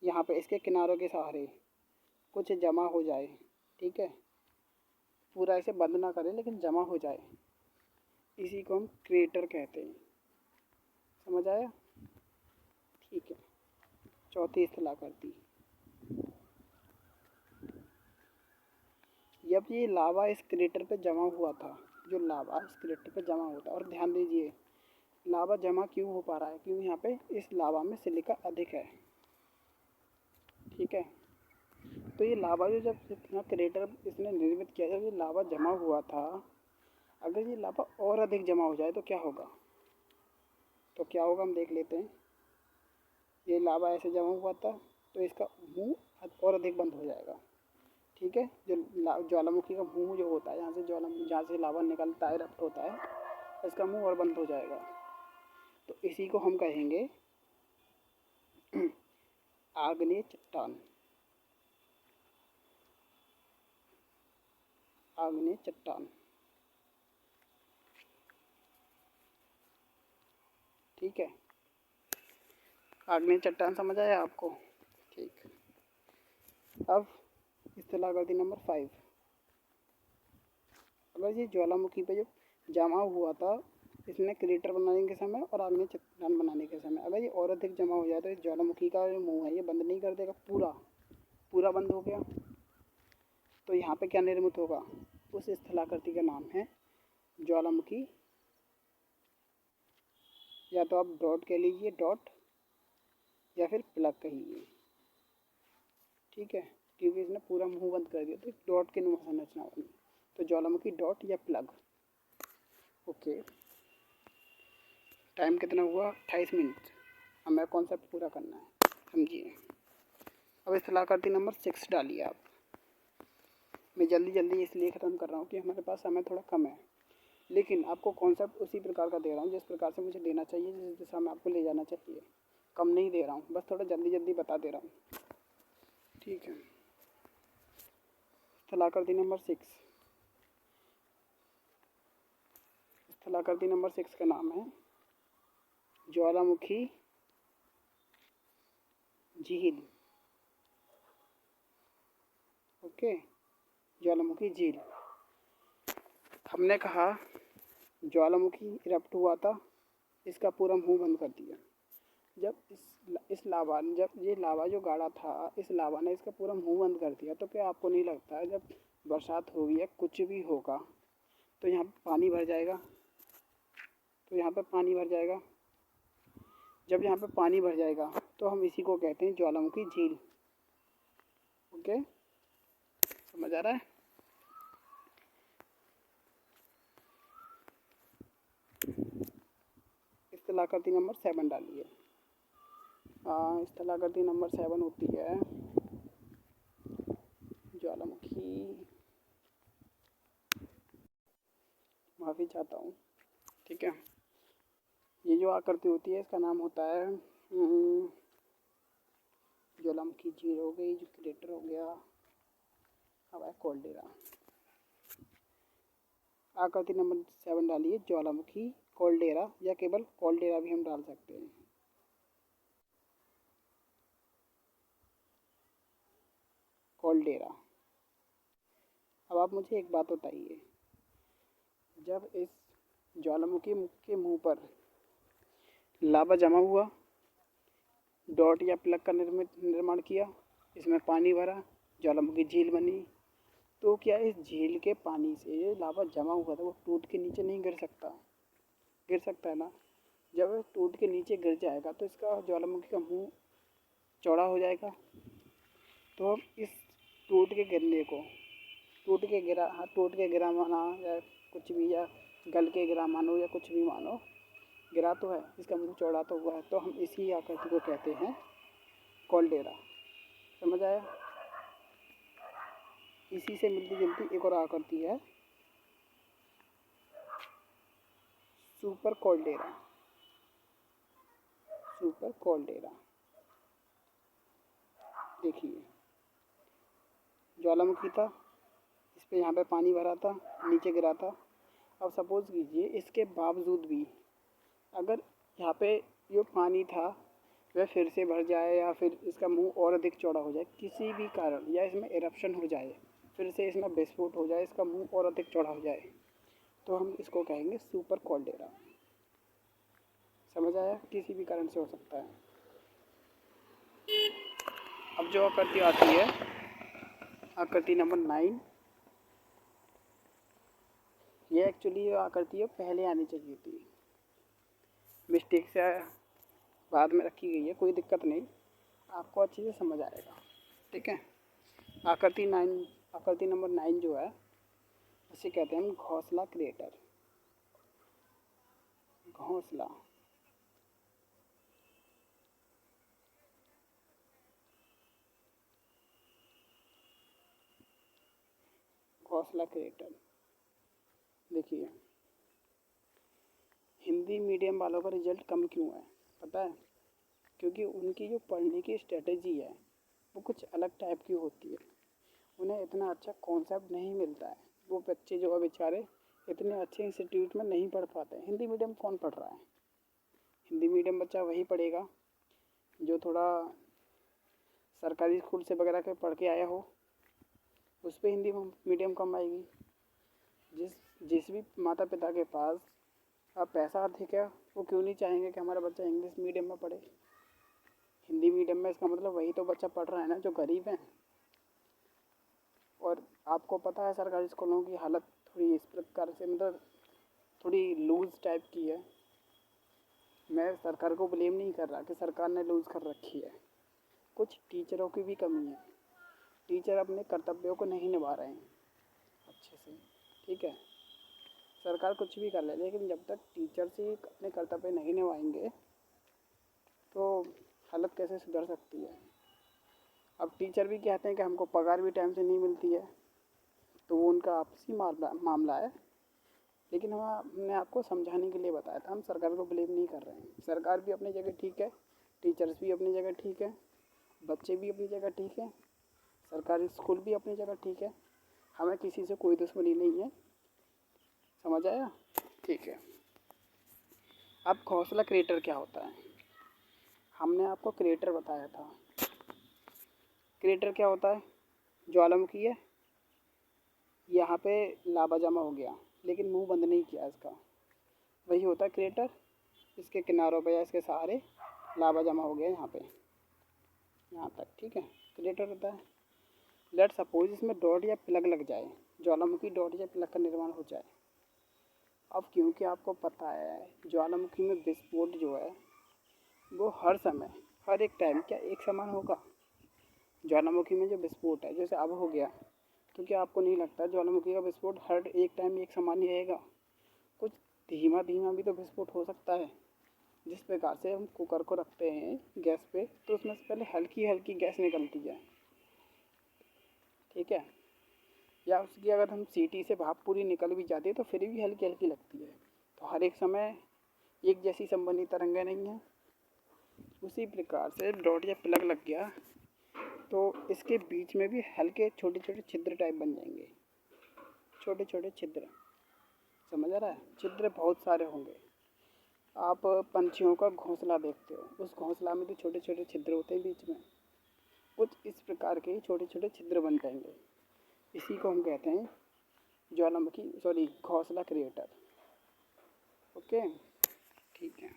यहाँ पे इसके किनारों के सहारे कुछ जमा हो जाए, ठीक है, पूरा इसे बंद ना करें लेकिन जमा हो जाए, इसी को हम क्रेटर कहते हैं। समझ आया? ठीक है। चौथी स्थलाकृति, जब ये लावा इस क्रेटर पे जमा हुआ था, जो लावा इस क्रेटर पे जमा हुआ था, और ध्यान दीजिए लावा जमा क्यों हो पा रहा है, क्योंकि यहाँ पे इस लावा में सिलिका अधिक है, ठीक है। तो ये लावा जो जब इतना क्रेटर इसने निर्मित किया, जब ये लावा जमा हुआ था, अगर ये लावा और अधिक जमा हो जाए तो क्या होगा? तो क्या होगा हम देख लेते हैं। ये लावा ऐसे जमा हुआ था तो इसका मुंह और अधिक बंद हो जाएगा, ठीक है। जो ज्वालामुखी का मुंह जो होता है, जहाँ से लावा निकलता है, रप्ट होता है, इसका मुंह और बंद हो जाएगा। तो इसी को हम कहेंगे आग्नेय चट्टान, आग्नेय चट्टान, ठीक है। आग्नेय चट्टान समझ आया आपको? ठीक। अब स्थलाकृति नंबर 5, अगर ये ज्वालामुखी पे जो जमा हुआ था, इसने क्रेटर बनाने के समय और आग्नेय चट्टान बनाने के समय, अगर ये और अधिक जमा हो जाए तो इस ज्वालामुखी का जो मुंह है ये बंद नहीं कर देगा, पूरा पूरा बंद हो गया। तो यहाँ पे क्या निर्मित होगा? उस स्थलाकृति का नाम है ज्वालामुखी, या तो आप डॉट कह लीजिए, डॉट, या फिर प्लग कहिए, ठीक है, क्योंकि इसने पूरा मुंह बंद कर दिया तो डॉट के नुमा संरचना बनी। तो ज्वालामुखी डॉट या प्लग। ओके, टाइम कितना हुआ? 28 मिनट। हमें कॉन्सेप्ट पूरा करना है, समझिए। अब स्थलाकृति नंबर 6 डालिए आप। मैं जल्दी जल्दी इसलिए ख़त्म कर रहा हूँ कि हमारे पास समय थोड़ा कम है, लेकिन आपको कॉन्सेप्ट उसी प्रकार का दे रहा हूँ जिस प्रकार से मुझे देना चाहिए, जिस दिशा में आपको ले जाना चाहिए। कम नहीं दे रहा हूँ, बस थोड़ा जल्दी जल्दी बता दे रहा हूँ, ठीक है। स्थलाकृति नंबर 6, स्थलाकृति नंबर 6 का नाम है ज्वालामुखी झील। ओके, ज्वालामुखी झील। हमने कहा ज्वालामुखी इरप्ट हुआ था, इसका पूरा मुंह बंद कर दिया। जब जब ये लावा जो गाढ़ा था, इस लावा ने इसका पूरा मुंह बंद कर दिया, तो क्या आपको नहीं लगता है जब बरसात होगी या कुछ भी होगा तो यहाँ पे पानी भर जाएगा? तो यहाँ पे पानी भर जाएगा। जब यहाँ पे पानी भर जाएगा तो हम इसी को कहते हैं ज्वालामुखी झील। ओके, समझ आ रहा है? स्थलाकृति नंबर 7 डालिए। स्थलाकृति नंबर 7 होती है ज्वालामुखी, माफ़ी चाहता हूँ, ठीक है। ये जो आकृति होती है इसका नाम होता है ज्वालामुखी झील हो गई, जो क्रेटर हो गया, अब है कोल्डेरा। आकृति नंबर 7 डालिए, ज्वालामुखी कॉल्डेरा, या केवल कॉल्डेरा भी हम डाल सकते हैं। कॉल्डेरा। अब आप मुझे एक बात बताइए, जब इस ज्वालामुखी के मुंह पर लावा जमा हुआ, डॉट या प्लग का निर्माण किया, इसमें पानी भरा, ज्वालामुखी झील बनी, तो क्या इस झील के पानी से ये लावा जमा हुआ था वो टूट के नीचे नहीं गिर सकता? गिर सकता है ना। जब टूट के नीचे गिर जाएगा तो इसका ज्वालामुखी का मुंह चौड़ा हो जाएगा। तो हम इस टूट के गिरा माना या कुछ भी, या गल के गिरा मानो, या कुछ भी मानो, गिरा तो है, इसका मुंह चौड़ा तो हुआ है, तो हम इसी आकृति को कहते हैं कॉल्डेरा। समझ आया? इसी से मिलती जुलती एक और आकृति है सुपर कॉल्डेरा। सुपर कॉल्डेरा देखिए, ज्वालामुखी था, इस पे यहाँ पे पानी भरा था, नीचे गिरा था। अब सपोज़ कीजिए इसके बावजूद भी अगर यहाँ पे जो पानी था वह फिर से भर जाए, या फिर इसका मुंह और अधिक चौड़ा हो जाए किसी भी कारण, या इसमें इरप्शन हो जाए, फिर से इसमें विस्फोट हो जाए, इसका मुंह और अधिक चौड़ा हो जाए, तो हम इसको कहेंगे सुपर कॉल्डेरा। समझ आया? किसी भी कारण से हो सकता है। अब जो आकृति आती है, आकृति नंबर 9, ये एक्चुअली जो आकृति है पहले आनी चाहिए थी, मिस्टेक से बाद में रखी गई है, कोई दिक्कत नहीं, आपको अच्छे से समझ आएगा। ठीक है। आकृति नंबर 9 जो है इसे कहते हैं घोंसला क्रिएटर। घोंसला क्रिएटर। देखिए, हिंदी मीडियम वालों का रिजल्ट कम क्यों है पता है? क्योंकि उनकी जो पढ़ने की स्ट्रेटजी है वो कुछ अलग टाइप की होती है, उन्हें इतना अच्छा कॉन्सेप्ट नहीं मिलता है। वो बच्चे जो है बेचारे इतने अच्छे इंस्टीट्यूट में नहीं पढ़ पाते। हिंदी मीडियम कौन पढ़ रहा है? हिंदी मीडियम बच्चा वही पढ़ेगा जो थोड़ा सरकारी स्कूल से वगैरह के पढ़ के आया हो, उस पर हिंदी मीडियम कम आएगी। जिस भी माता पिता के पास अब पैसा अधिक है, वो क्यों नहीं चाहेंगे कि हमारा बच्चा इंग्लिश मीडियम में पढ़े, हिंदी मीडियम में? इसका मतलब वही तो बच्चा पढ़ रहा है ना जो गरीब है। और आपको पता है सरकारी स्कूलों की हालत थोड़ी इस प्रकार से, मतलब थोड़ी लूज़ टाइप की है। मैं सरकार को ब्लेम नहीं कर रहा कि सरकार ने लूज़ कर रखी है, कुछ टीचरों की भी कमी है। टीचर अपने कर्तव्यों को नहीं निभा रहे हैं अच्छे से। ठीक है, सरकार कुछ भी कर ले, लेकिन जब तक टीचर्स ही अपने कर्तव्य नहीं निभाएंगे तो हालत कैसे सुधर सकती है? अब टीचर भी कहते हैं कि हमको पगार भी टाइम से नहीं मिलती है, तो वो उनका आपसी मामला है। लेकिन हमने आपको समझाने के लिए बताया था, हम सरकार को ब्लेम नहीं कर रहे हैं। सरकार भी अपनी जगह ठीक है, टीचर्स भी अपनी जगह ठीक है, बच्चे भी अपनी जगह ठीक है, सरकारी स्कूल भी अपनी जगह ठीक है। हमें किसी से कोई दुश्मनी नहीं है। समझ आया? ठीक है। अब घोंसला क्रिएटर क्या होता है? हमने आपको क्रिएटर बताया था। क्रिएटर क्या होता है? ज्वालामुखी है, यहाँ पे लावा जमा हो गया लेकिन मुंह बंद नहीं किया इसका, वही होता है क्रिएटर। इसके किनारों पे या इसके सहारे लावा जमा हो गया यहाँ पे, यहाँ तक। ठीक है, क्रिएटर होता है। लेट सपोज इसमें डॉट या प्लग लग जाए, ज्वालामुखी डॉट या प्लग का निर्माण हो जाए। अब क्योंकि आपको पता है ज्वालामुखी में विस्फोट जो है वो हर समय, हर एक टाइम क्या एक समान होगा? ज्वालामुखी में जो विस्फोट है, जैसे अब हो गया, तो क्या आपको नहीं लगता ज्वालामुखी का विस्फोट हर एक टाइम एक समान ही रहेगा? कुछ धीमा धीमा भी तो विस्फोट हो सकता है। जिस प्रकार से हम कुकर को रखते हैं गैस पे, तो उसमें से पहले हल्की हल्की गैस निकलती है। ठीक है, या उसकी अगर हम सीटी से भाप पूरी निकल भी जाती है तो फिर भी हल्की हल्की लगती है। तो हर एक समय एक जैसी संबंधी तरंगें नहीं है। उसी प्रकार से डॉट या प्लग लग गया तो इसके बीच में भी हल्के छोटे छोटे छिद्र टाइप बन जाएंगे, छोटे छोटे छिद्र। समझ आ रहा है? छिद्र बहुत सारे होंगे। आप पंछियों का घोंसला देखते हो, उस घोंसला में तो छोटे छोटे छिद्र होते हैं बीच में, कुछ इस प्रकार के छोटे छोटे छिद्र बन जाएंगे। इसी को हम कहते हैं ज्वालामुखी, सॉरी, घोंसला क्रिएटर। ओके, ठीक है।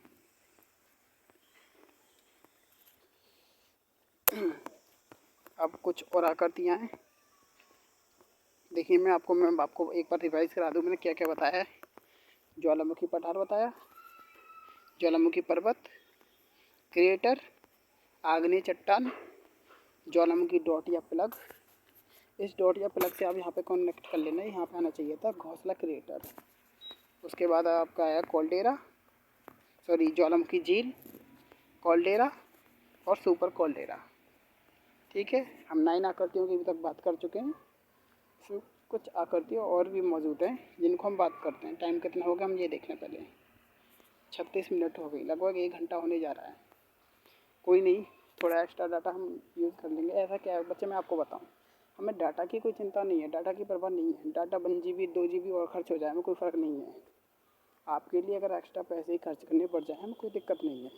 अब कुछ और आकृतियाँ हैं। देखिए, मैं आपको एक बार रिवाइज करा दूँ मैंने क्या क्या बताया है। ज्वालामुखी पठार बताया, ज्वालामुखी पर्वत, क्रिएटर, आग्नेय चट्टान, ज्वालामुखी डॉट या प्लग। इस डॉट या प्लग से आप यहाँ पे कनेक्ट कर लेना, यहाँ पे आना चाहिए था घोंसला क्रिएटर। उसके बाद आपका आया कॉल्डेरा, सॉरी, ज्वालामुखी झील, कॉल्डेरा और सुपर कॉल्डेरा। ठीक है, हम 9 आकृतियों की अभी तक बात कर चुके हैं। फिर कुछ आकृतियाँ और भी मौजूद हैं जिनको हम बात करते हैं। टाइम कितना हो गया हम ये देख लें पहले। 36 मिनट हो गई, लगभग 1 घंटा होने जा रहा है। कोई नहीं, थोड़ा एक्स्ट्रा डाटा हम यूज़ कर लेंगे। ऐसा क्या है बच्चे, मैं आपको बताऊं, हमें डाटा की कोई चिंता नहीं है, डाटा की परवाह नहीं है। डाटा 1 GB 2 GB और खर्च हो जाए हमें कोई फ़र्क नहीं है। आपके लिए अगर एक्स्ट्रा पैसे ही खर्च करने पड़ जाए हमें कोई दिक्कत नहीं है।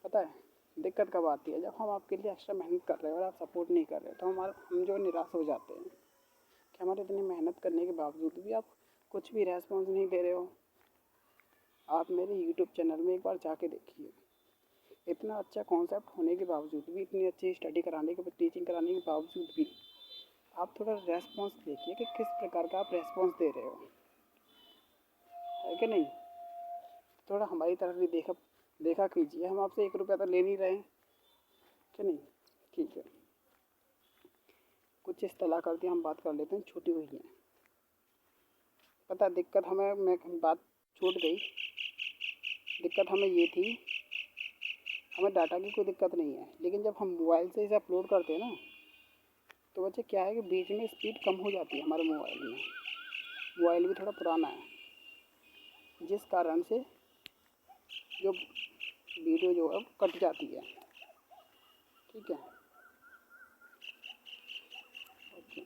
पता है दिक्कत कब आती है? जब हम आपके लिए एक्स्ट्रा मेहनत कर रहे हैं और आप सपोर्ट नहीं कर रहे, तो हम जो निराश हो जाते हैं कि हमारे इतनी मेहनत करने के बावजूद भी आप कुछ भी रेस्पॉन्स नहीं दे रहे हो। आप मेरे यूट्यूब चैनल में एक बार जाके देखिए, इतना अच्छा कॉन्सेप्ट होने के बावजूद भी, इतनी अच्छी स्टडी कराने के, टीचिंग कराने के बावजूद भी आप थोड़ा रेस्पॉन्स देखिए कि किस प्रकार का आप रेस्पॉन्स दे रहे हो, है कि नहीं? थोड़ा हमारी तरफ भी देखा कीजिए। हम आपसे 1 रुपया तो ले नहीं रहे हैं, कि नहीं? ठीक है, कुछ इस कलाकृति हम बात कर लेते हैं, छूटी हुई हैं। पता दिक्कत हमें, मैं बात छूट गई, दिक्कत हमें ये थी, हमें डाटा की कोई दिक्कत नहीं है, लेकिन जब हम मोबाइल से इसे अपलोड करते हैं ना, तो बच्चे क्या है कि बीच में स्पीड कम हो जाती है हमारे मोबाइल में। मोबाइल भी थोड़ा पुराना है, जिस कारण से जो वीडियो जो है कट जाती है। ठीक है, ओके।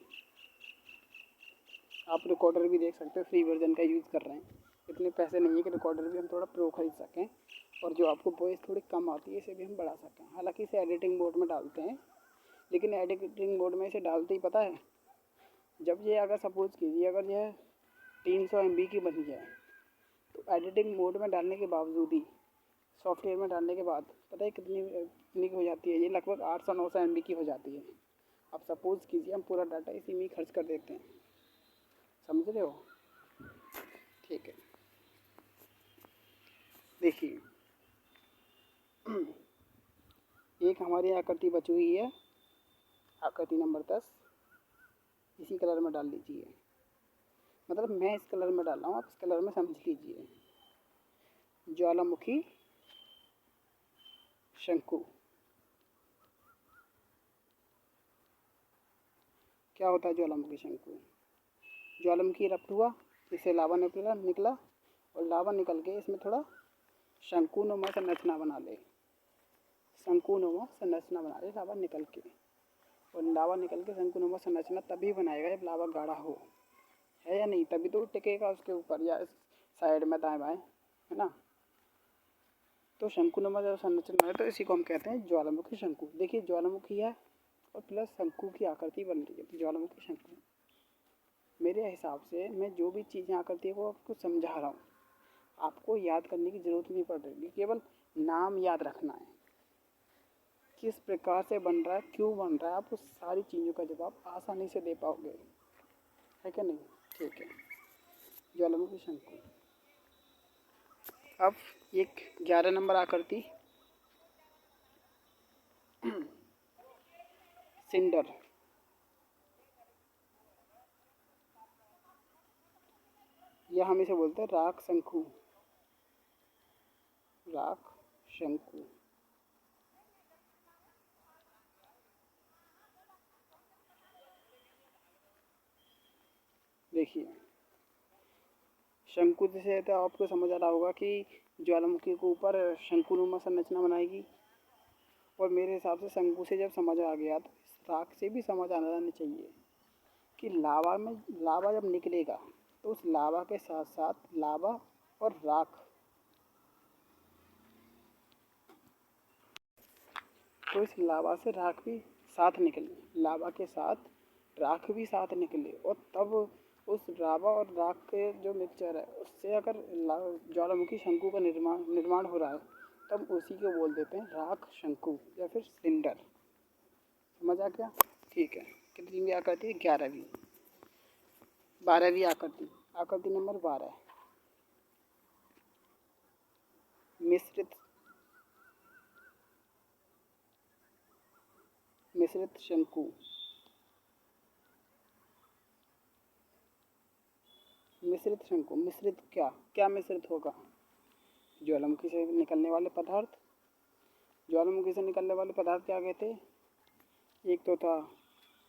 आप रिकॉर्डर भी देख सकते हो, फ्री वर्जन का यूज़ कर रहे हैं। इतने पैसे नहीं है कि रिकॉर्डर भी हम थोड़ा प्रो खरीद सकें, और जो आपको वॉइस थोड़ी कम आती है इसे भी हम बढ़ा सकें। हालांकि इसे एडिटिंग मोड में डालते हैं, लेकिन एडिटिंग मोड में इसे डालते ही पता है, जब ये अगर सपोज कीजिए अगर यह 300 MB की बन जाए, तो एडिटिंग मोड में डालने के बावजूद ही, सॉफ्टवेयर में डालने के बाद, पता है कितनी की हो जाती है? ये लगभग 800-900 MB की हो जाती है। अब सपोज़ कीजिए हम पूरा डाटा इसी में ही खर्च कर देते हैं, समझ रहे हो? ठीक है, देखिए, एक हमारी आकृति बची हुई है, आकृति नंबर 10। इसी कलर में डाल लीजिए, मतलब मैं इस कलर में डाल रहा हूँ, आप इस कलर में समझ लीजिए। ज्वालामुखी शंकु। क्या होता है ज्वालामुखी शंकु? ज्वालामुखी इरप्ट हुआ, इससे लावा निकला और लावा निकल के इसमें थोड़ा शंकुनुमा संरचना बना ले, शंकुनुमा संरचना बना ले लावा निकल के। और लावा निकल के शंकुनुमा संरचना तभी बनाएगा जब लावा गाढ़ा हो, है या नहीं? तभी तो टिकेगा उसके ऊपर या साइड में दाएं बाएं, है ना? तो शंकुनुमा जब संरचना है तो इसी को हम कहते हैं ज्वालामुखी शंकु। देखिए, ज्वालामुखी है और प्लस शंकु की आकृति बन रही है, तो ज्वालामुखी शंकु। मेरे हिसाब से मैं जो भी चीज़ें आकृति है वो आपको समझा रहा हूँ, आपको याद करने की ज़रूरत नहीं पड़ रही, केवल नाम याद रखना है, किस प्रकार से बन रहा है, क्यों बन रहा है, आप उस सारी चीज़ों का जवाब आसानी से दे पाओगे, है क्या नहीं? ठीक है, ज्वालामुखी शंकु। अब एक 11 नंबर आकृति, सिंडर। या हम इसे बोलते हैं राख शंकु, राख शंकु। देखिए, शंकु से तो आपको समझ आ रहा होगा कि ज्वालामुखी के ऊपर शंकुनुमा संरचना बनाएगी, और मेरे हिसाब से शंकु से जब समझ आ गया तो राख से भी समझ आना चाहिए कि लावा जब निकलेगा तो उस लावा के साथ साथ लावा और राख, तो इस लावा से राख भी साथ निकली, लावा के साथ राख भी साथ निकली, और तब उस लावा और राख के जो मिक्सचर है उससे अगर ज्वालामुखी शंकु का निर्माण हो रहा है, तब उसी को बोल देते हैं राख शंकु या फिर सिंडर। समझ आ गया? ठीक है। कितनी आकृति? 11वीं। 12वीं आकृति, आकृति नंबर 12, मिश्रित शंकु। मिश्रित शंकु, मिश्रित क्या क्या मिश्रित होगा? ज्वालामुखी से निकलने वाले पदार्थ। ज्वालामुखी से निकलने वाले पदार्थ क्या कहते हैं? एक तो था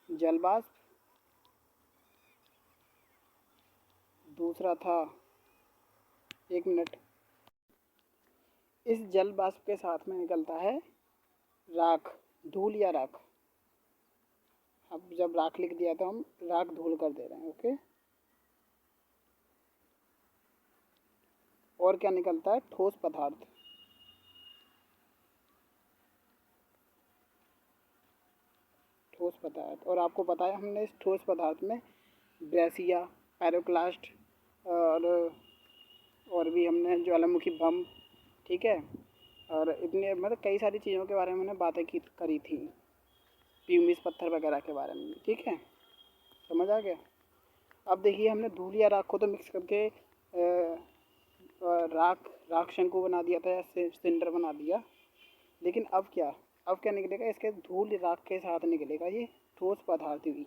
जल वाष्प, दूसरा था, एक मिनट, इस जल वाष्प के साथ में निकलता है राख, धूल या राख। अब जब राख लिख दिया तो हम राख धूल कर दे रहे हैं। ओके। और क्या निकलता है? ठोस पदार्थ। ठोस पदार्थ, और आपको पता है हमने इस ठोस पदार्थ में ब्रेसिया, पैरोक्लास्ट और भी हमने ज्वालामुखी बम, ठीक है, और इतने मतलब कई सारी चीज़ों के बारे में हमने बातें करी थी, प्यूमिस पत्थर वगैरह के बारे में। ठीक है, समझ आ गया? अब देखिए हमने धूल या राख को तो मिक्स करके राख शंकु बना दिया था या सिंडर बना दिया, लेकिन अब क्या निकलेगा? इसके धूल राख के साथ निकलेगा ये ठोस पदार्थ भी,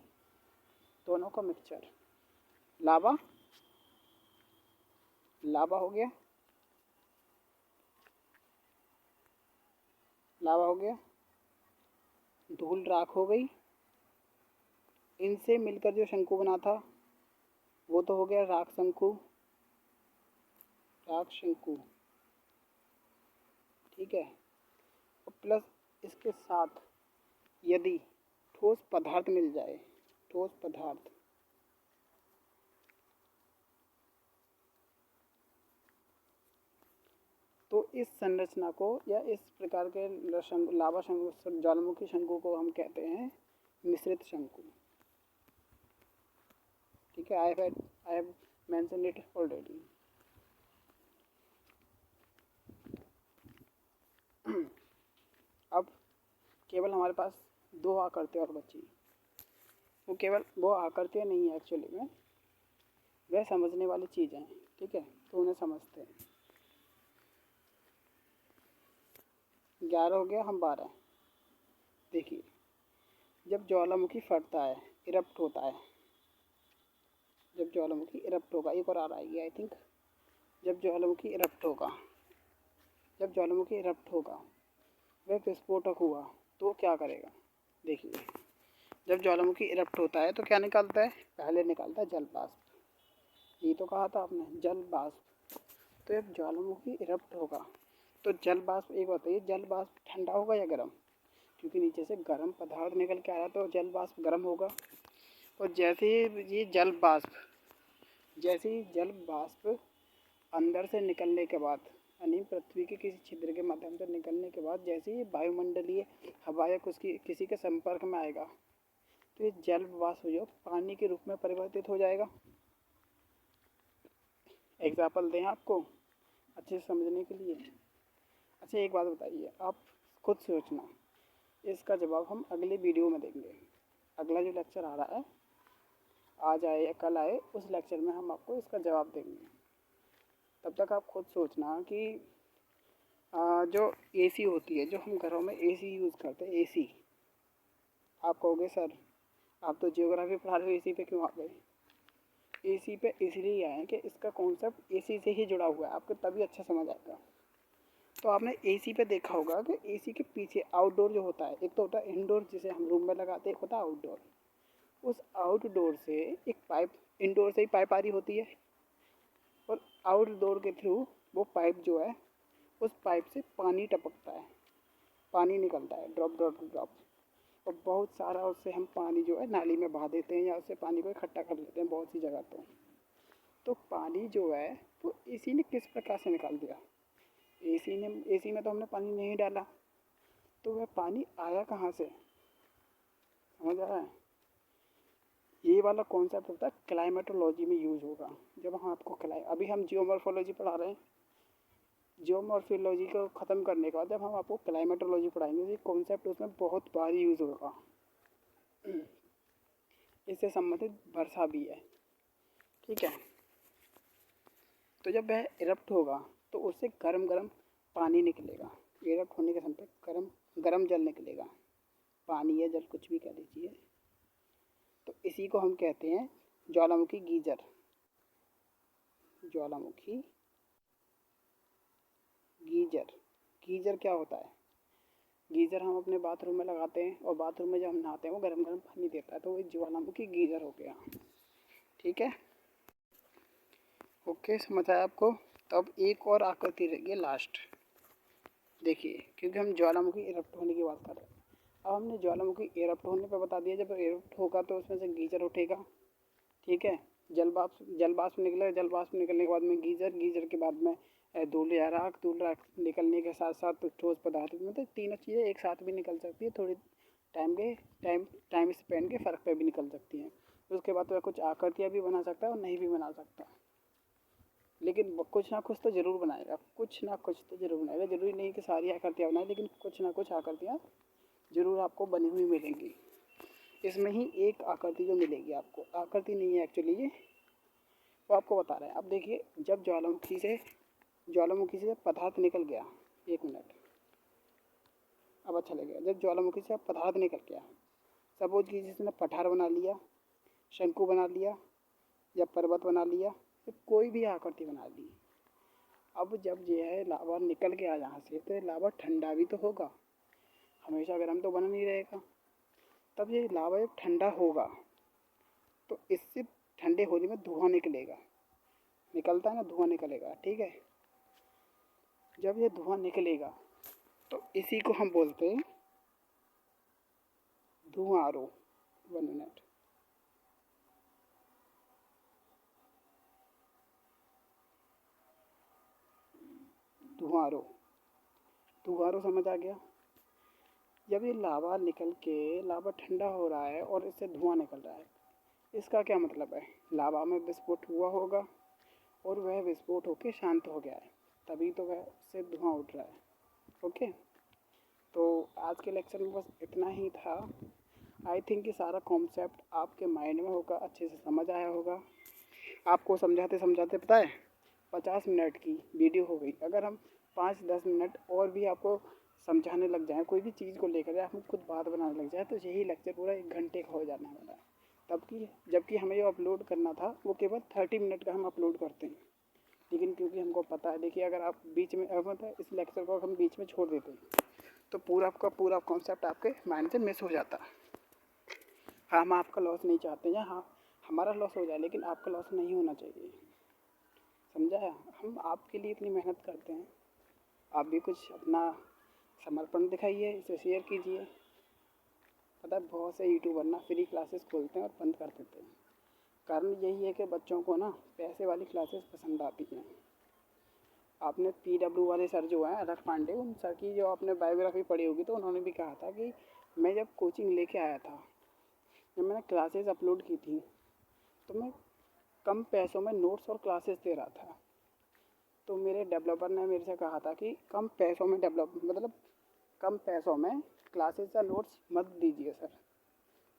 दोनों का मिक्सचर। लावा हो गया, लावा हो गया, धूल राख हो गई, इनसे मिलकर जो शंकु बना था वो तो हो गया राख शंकु, ठीक है। और प्लस इसके साथ यदि ठोस पदार्थ मिल जाए, ठोस पदार्थ, तो इस संरचना को या इस प्रकार के लावा शंकु, ज्वालामुखी शंकु को हम कहते हैं मिश्रित शंकु। ठीक है, I have mentioned it already. अब केवल हमारे पास 2 आकृतियाँ और बची। वो केवल वो आकृतियाँ नहीं है एक्चुअली में, वह समझने वाली चीज़ें हैं। ठीक है, तो उन्हें समझते हैं। 11 हो गया, हम 12। देखिए, जब ज्वालामुखी फटता है, इरप्ट होता है, जब ज्वालामुखी इरप्ट होगा, एक और आ रहा है आई थिंक, जब ज्वालामुखी इरप्ट होगा, वह विस्फोटक हुआ तो क्या करेगा? देखिए, जब ज्वालामुखी इरप्ट होता है तो क्या निकलता है? पहले निकलता है जल वाष्प, ये तो कहा था आपने, जल वाष्प। तो जब ज्वालामुखी इरप्ट होगा तो जल वाष्प, एक बताइए, जल वाष्प ठंडा होगा या गर्म? क्योंकि नीचे से गर्म पदार्थ निकल के आ रहा है तो जल वाष्प गर्म होगा। और जैसे ही जल वाष्प अंदर से निकलने के बाद, यानी पृथ्वी के किसी छिद्र के माध्यम से निकलने के बाद, जैसे ही वायुमंडलीय हवा या किसी के संपर्क में आएगा तो ये जल वाष्प जो पानी के रूप में परिवर्तित हो जाएगा। एग्जाम्पल दें आपको अच्छे से समझने के लिए। अच्छा, एक बात बताइए, आप खुद सोचना, इसका जवाब हम अगले वीडियो में देंगे। अगला जो लेक्चर आ रहा है, आज आए या कल आए, उस लेक्चर में हम आपको इसका जवाब देंगे। तब तक आप खुद सोचना कि जो एसी होती है, जो हम घरों में एसी यूज़ करते हैं, एसी, आप कहोगे सर आप तो जियोग्राफी पढ़ा रहे हो, एसी पे क्यों आ गए? एसी पे इसलिए आए कि इसका कॉन्सेप्ट एसी से ही जुड़ा हुआ है, आपको तभी अच्छा समझ आएगा। तो आपने एसी पे देखा होगा कि एसी के पीछे आउटडोर जो होता है, एक तो होता है इंडोर जिसे हम रूम में लगाते हैं, एक होता है आउटडोर। उस आउटडोर से एक पाइप, इंडोर से ही पाइप आ रही होती है, और आउटडोर के थ्रू वो पाइप जो है, उस पाइप से पानी टपकता है, पानी निकलता है, ड्रॉप ड्रॉप ड्रॉप, और बहुत सारा उससे हम पानी जो है नाली में बहा देते हैं या उससे पानी को इकट्ठा कर लेते हैं बहुत सी जगह पे। तो पानी जो है वो एसी ने किस प्रकार से निकाल दिया। एसी में तो हमने पानी नहीं डाला, तो वह पानी आया कहाँ से, समझ आ रहा है। ये वाला कॉन्सेप्ट होता है क्लाइमेटोलॉजी में यूज़ होगा। जब हम आपको अभी हम जियोमॉर्फोलॉजी पढ़ा रहे हैं, जियोमॉर्फोलॉजी को ख़त्म करने के बाद जब हम आपको क्लाइमेटोलॉजी पढ़ाएंगे तो ये कॉन्सेप्ट उसमें बहुत बार यूज़ होगा। इससे संबंधित वर्षा भी है, ठीक है। तो जब वह इरप्ट होगा तो उससे गरम गरम पानी निकलेगा। इरप्ट होने के समय पे गरम गरम जल निकलेगा, पानी या जल कुछ भी कह लीजिए। तो इसी को हम कहते हैं ज्वालामुखी गीजर। ज्वालामुखी गीजर। गीजर क्या होता है? गीज़र हम अपने बाथरूम में लगाते हैं और बाथरूम में जब हम नहाते हैं वो गरम गरम पानी देता है, तो वो ज्वालामुखी गीज़र हो गया, ठीक है। ओके, समझ आया आपको। तो अब एक और आकृति रहेगी लास्ट, देखिए, क्योंकि हम ज्वालामुखी इरप्ट होने की बात कर रहे हैं। अब हमने ज्वालामुखी इरप्ट होने पर बता दिया, जब इरप्ट होगा तो उसमें से गीज़र उठेगा, ठीक है। जल वाष्प निकलेगा, जल वाष्प निकलने के बाद में गीज़र के बाद में धूल या राख निकलने के साथ साथ ठोस पदार्थ, मतलब तीनों चीज़ें एक साथ भी निकल सकती है, थोड़ी टाइम स्पेन के फ़र्क पे भी निकल सकती हैं। उसके बाद वह कुछ आकृतियाँ भी बना सकता है और नहीं भी बना सकता, लेकिन कुछ ना कुछ तो ज़रूर बनाएगा, कुछ ना कुछ तो ज़रूर बनाएगा। ज़रूरी नहीं कि सारी आकृतियाँ बनाए, लेकिन कुछ ना कुछ आकृतियाँ ज़रूर आपको बनी हुई मिलेंगी। इसमें ही एक आकृति जो मिलेगी आपको, आकृति नहीं है एक्चुअली ये, वो आपको बता रहे हैं। अब देखिए, जब ज्वालामुखी से पदार्थ निकल गया, एक मिनट, अब अच्छा लगेगा। जब ज्वालामुखी से पदार्थ निकल गया, सपोज कि जिसने पठार बना लिया, शंकु बना लिया, या पर्वत बना लिया, तो कोई भी आकृति बना ली। अब जब ये है लावा निकल गया यहाँ से, तो ये लावा ठंडा भी तो होगा, हमेशा गर्म तो बना नहीं रहेगा। तब ये लावा जब ठंडा होगा तो इससे ठंडे होने में धुआं निकलेगा, निकलता है ना, धुआं निकलेगा, ठीक है। जब ये धुआं निकलेगा तो इसी को हम बोलते हैं धुआंरो। 1 मिनट, धुआंरो समझ आ गया। जब ये लावा निकल के लावा ठंडा हो रहा है और इससे धुआं निकल रहा है, इसका क्या मतलब है? लावा में विस्फोट हुआ होगा और वह विस्फोट होके शांत हो गया है, तभी तो वह से धुआं उठ रहा है। ओके, तो आज के लेक्चर में बस इतना ही था। आई थिंक कि सारा कॉन्सेप्ट आपके माइंड में होगा, अच्छे से समझ आया होगा। आपको समझाते समझाते पता है 50 मिनट की वीडियो हो गई। अगर हम 5-10 मिनट और भी आपको समझाने लग जाएँ, कोई भी चीज़ को लेकर हम खुद बात बनाने लग जाए, तो यही लेक्चर पूरा 1 घंटे का हो जाने वाला है। जबकि हमें जो अपलोड करना था वो केवल 30 मिनट का हम अपलोड करते हैं, लेकिन क्योंकि हमको पता है, देखिए, अगर आप बीच में मतलब इस लेक्चर को हम बीच में छोड़ देते हैं तो पूरा का पूरा कॉन्सेप्ट आपके माइंड से मिस हो जाता। हाँ, हम आपका लॉस नहीं चाहते हैं, हाँ हमारा लॉस हो जाए, लेकिन आपका लॉस नहीं होना चाहिए, समझा है। हम आपके लिए इतनी मेहनत करते हैं, आप भी कुछ अपना समर्पण दिखाइए, इसे शेयर कीजिए। पता है, बहुत से यूट्यूबर ना फ्री क्लासेस खोलते हैं और बंद कर देते हैं। कारण यही है कि बच्चों को ना पैसे वाली क्लासेस पसंद आती हैं। आपने PW वाले सर जो हैं, अलख पांडे, उन सर की जो आपने बायोग्राफी पढ़ी होगी, तो उन्होंने भी कहा था कि मैं जब कोचिंग लेके आया था, जब मैंने क्लासेस अपलोड की थी, तो मैं कम पैसों में नोट्स और क्लासेस दे रहा था। तो मेरे डेवलपर ने मेरे से कहा था कि कम पैसों में कम पैसों में क्लासेस या नोट्स मत दीजिए सर,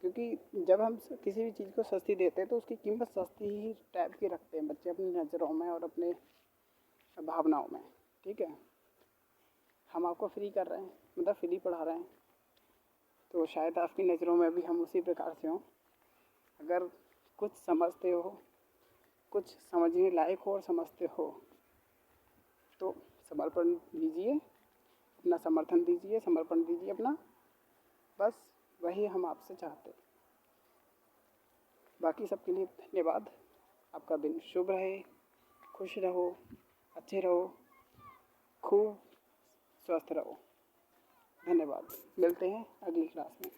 क्योंकि जब हम किसी भी चीज़ को सस्ती देते हैं तो उसकी कीमत सस्ती ही टाइप की रखते हैं बच्चे अपनी नज़रों में और अपने भावनाओं में, ठीक है। हम आपको फ्री कर रहे हैं, मतलब फ्री पढ़ा रहे हैं, तो शायद आपकी नज़रों में भी हम उसी प्रकार से हों। अगर कुछ समझते हो, कुछ समझने लायक हो और समझते हो, तो समर्पण दीजिए, अपना समर्थन दीजिए, समर्पण दीजिए अपना, बस वही हम आपसे चाहते हैं। बाकी सबके लिए धन्यवाद। आपका दिन शुभ रहे, खुश रहो, अच्छे रहो, खूब स्वस्थ रहो। धन्यवाद, मिलते हैं अगली क्लास में।